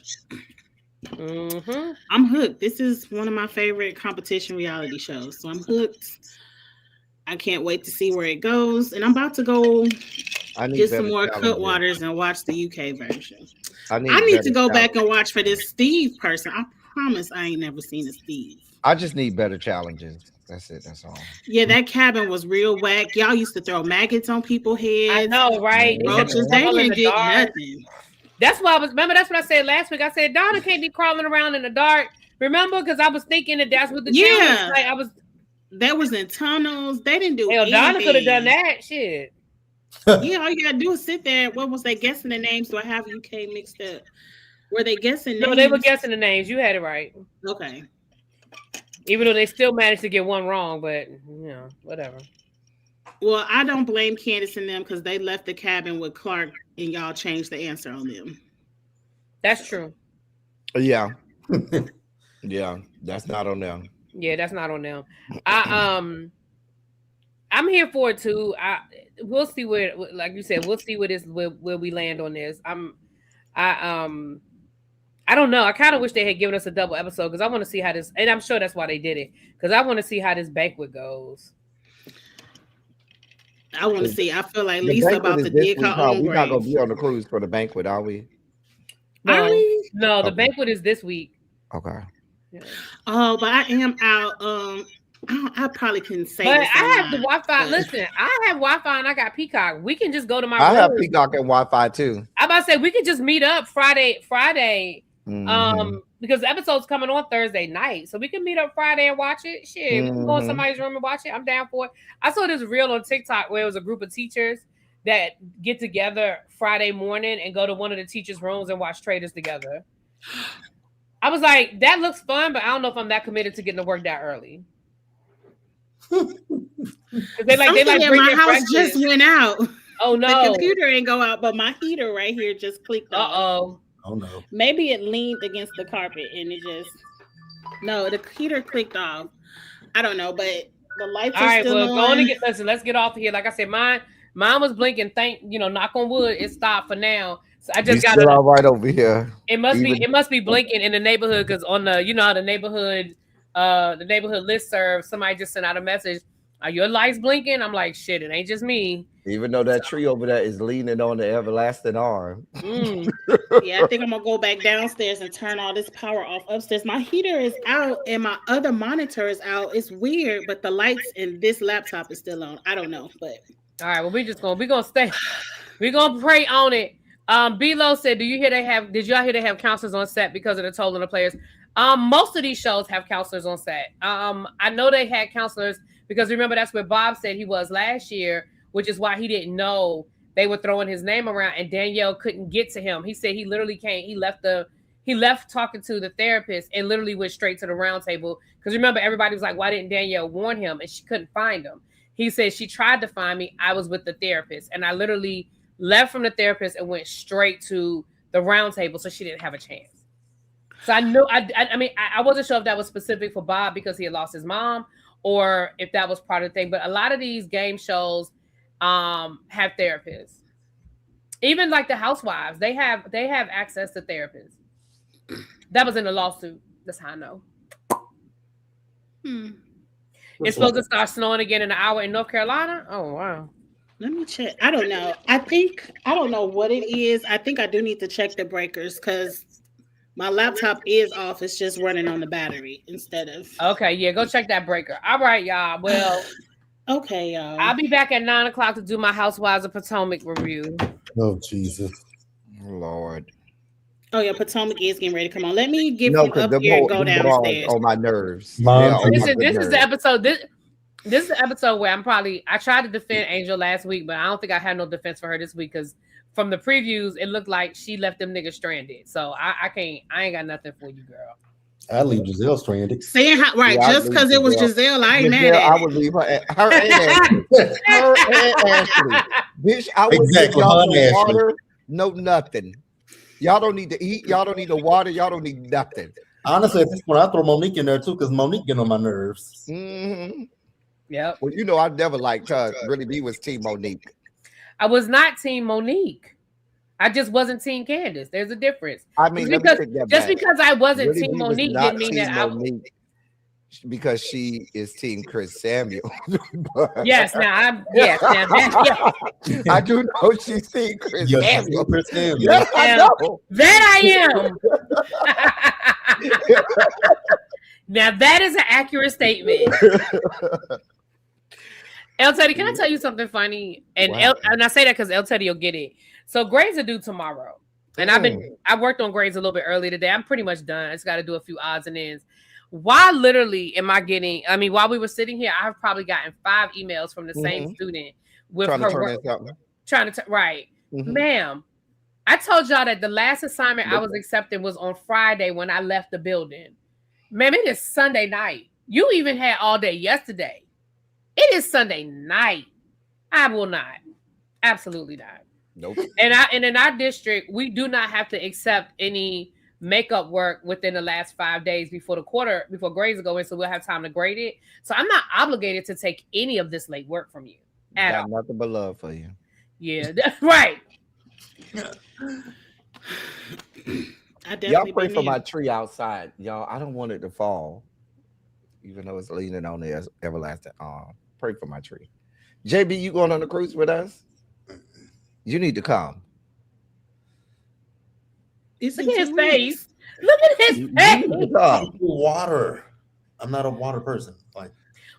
Mm-hmm. I'm hooked. This is one of my favorite competition reality shows, so I'm hooked. I can't wait to see where it goes, and I'm about to go get some more Cutwaters and watch the UK version. I need to go back and watch for this Steve person. I promise I ain't never seen a Steve. I just need better challenges. That's it. That's all. Yeah, that cabin was real whack. Y'all used to throw maggots on people's heads. I know, right? Roaches, they didn't get nothing. That's why that's what I said last week. I said Donna can't be crawling around in the dark. Remember? Because I was thinking that's what the challenge. Like, that was in tunnels. They didn't do anything. Donna could have done that shit. Yeah, all you gotta do is sit there. What was they guessing the names? Do I have UK mixed up? Were they guessing names? No, they were guessing the names. You had it right. Okay. Even though they still managed to get one wrong, but whatever. Well, I don't blame Candace and them because they left the cabin with Clark and y'all changed the answer on them. That's true. Yeah. Yeah, that's not on them. Yeah, that's not on them. I'm here for it too. We'll see where, like you said, we'll see where we land on this. I don't know. I kind of wish they had given us a double episode because I want to see how this, and I'm sure that's why they did it, because I want to see how this banquet goes. I want to see. I feel like Lisa about to dig her own grave. We're not going to be on the cruise for the banquet, are we? No, are we? No, the banquet is this week. Okay. Yeah. Oh, but I am out. I probably couldn't say. But this I have the Wi-Fi. Listen, I have Wi-Fi and I got Peacock. We can just go to my. I have Peacock and Wi-Fi too. I'm about to say we could just meet up Friday. Because the episode's coming on Thursday night, so we can meet up Friday and watch it. Shit, we can go in somebody's room and watch it. I'm down for it. I saw this reel on TikTok where it was a group of teachers that get together Friday morning and go to one of the teachers' rooms and watch Traitors together. I was like, that looks fun, but I don't know if I'm that committed to getting to work that early. They like my house just went out. Oh no, the computer ain't go out, but my heater right here just clicked off. Oh no. Maybe it leaned against the carpet and it just the heater clicked off. I don't know, but the lights are still on. Let's get off of here. Like I said, mine was blinking. Knock on wood, it stopped for now. So I just got it all right over here. It must be blinking in the neighborhood because on the how the neighborhood listserv, somebody just sent out a message. Are your lights blinking? I'm like, shit, it ain't just me. Even though that tree over there is leaning on the everlasting arm. Yeah, I think I'm gonna go back downstairs and turn all this power off upstairs. My heater is out and my other monitor is out. It's weird, but the lights in this laptop is still on. I don't know, but all right. Well, we're gonna stay. We're gonna pray on it. B-Lo said, did y'all hear they have counselors on set because of the toll on the players? Most of these shows have counselors on set. I know they had counselors because remember that's where Bob said he was last year, which is why he didn't know they were throwing his name around and Danielle couldn't get to him. He said he literally can't. He left talking to the therapist and literally went straight to the round table. Because remember, everybody was like, why didn't Danielle warn him? And she couldn't find him. He said, she tried to find me. I was with the therapist. And I literally left from the therapist and went straight to the round table. So she didn't have a chance. So I know, I wasn't sure if that was specific for Bob because he had lost his mom or if that was part of the thing. But a lot of these game shows have therapists. Even like the Housewives, they have access to therapists. That was in the lawsuit. That's how I know. It's supposed to start snowing again in an hour in North Carolina. Oh wow. Let me check. I don't know. I don't know what it is. I think I do need to check the breakers because my laptop is off. It's just running on the battery instead of. Okay, yeah, go check that breaker. All right, y'all. Well, okay, y'all. I'll be back at 9:00 to do my Housewives of Potomac review. Oh Jesus, Lord. Oh yeah, Potomac is getting ready to come on. Let me get from up here and go downstairs. On my nerves. This is the episode. This is the episode where I tried to defend Angel last week, but I don't think I had no defense for her this week because from the previews, it looked like she left them niggas stranded. So I ain't got nothing for you, girl. I leave Giselle stranded. Saying how just because it was Giselle, I ain't mad at I would leave her and Ashley. Her and Ashley. Bitch, I would give y'all no water, no nothing. Y'all don't need to eat. Y'all don't need the water. Y'all don't need nothing. Honestly, at this point, I throw Monique in there too because Monique getting on my nerves. Mm-hmm. Yep. Well, I never liked her. Really, B was Team Monique. I was not Team Monique. I just wasn't Team Candace. There's a difference. I mean, just because I wasn't really, Team Monique didn't mean that Monique, because she is Team Chris Samuel. Yes, now I do know she's Team Chris Samuel. Yes, I know. That I am. Now that is an accurate statement. El Teddy, can I tell you something funny? And and I say that because El Teddy will get it. So grades are due tomorrow. And I worked on grades a little bit early today. I'm pretty much done. I just got to do a few odds and ends. Why literally am I getting, while we were sitting here, I've probably gotten 5 emails from the same student with trying her to work. Right. Mm-hmm. Ma'am, I told y'all that the last assignment I was accepting was on Friday when I left the building. Man, it is Sunday night. You even had all day yesterday. It is Sunday night. I will not. Absolutely not. Nope. And in our district, we do not have to accept any makeup work within the last 5 days before grades go in, so we'll have time to grade it. So I'm not obligated to take any of this late work from you. Got nothing but love for you. Yeah, that's right. Y'all pray for my tree outside, y'all. I don't want it to fall, even though it's leaning on the everlasting arm. Pray for my tree. JB, you going on the cruise with us? You need to come. Look at his face. Look at his face. Water. I'm not a water person. Like,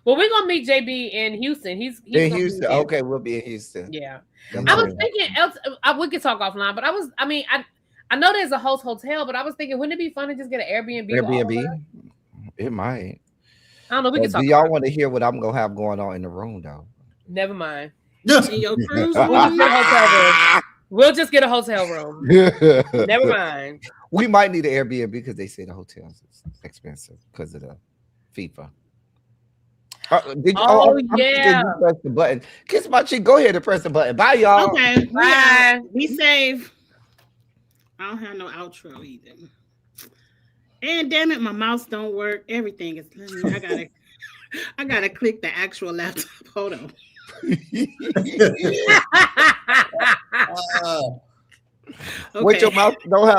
well, we're gonna meet JB in Houston. He's in Houston. Okay, we'll be in Houston. Yeah. I was thinking we could talk offline, but I know there's a host hotel, but I was thinking, wouldn't it be fun to just get an Airbnb? Airbnb? It might. I don't know. We can talk. Do y'all want to hear what I'm gonna have going on in the room though? Never mind. In your cruise, we'll just get a hotel room. Never mind. We might need an Airbnb because they say the hotels is expensive because of the FIFA. Yeah. Press the button. Kiss my cheek. Go ahead and press the button. Bye, y'all. Okay. Bye. Be safe. I don't have no outro either. And damn it, my mouse don't work. Everything is. I gotta click the actual laptop. Hold on. What your mouth don't have.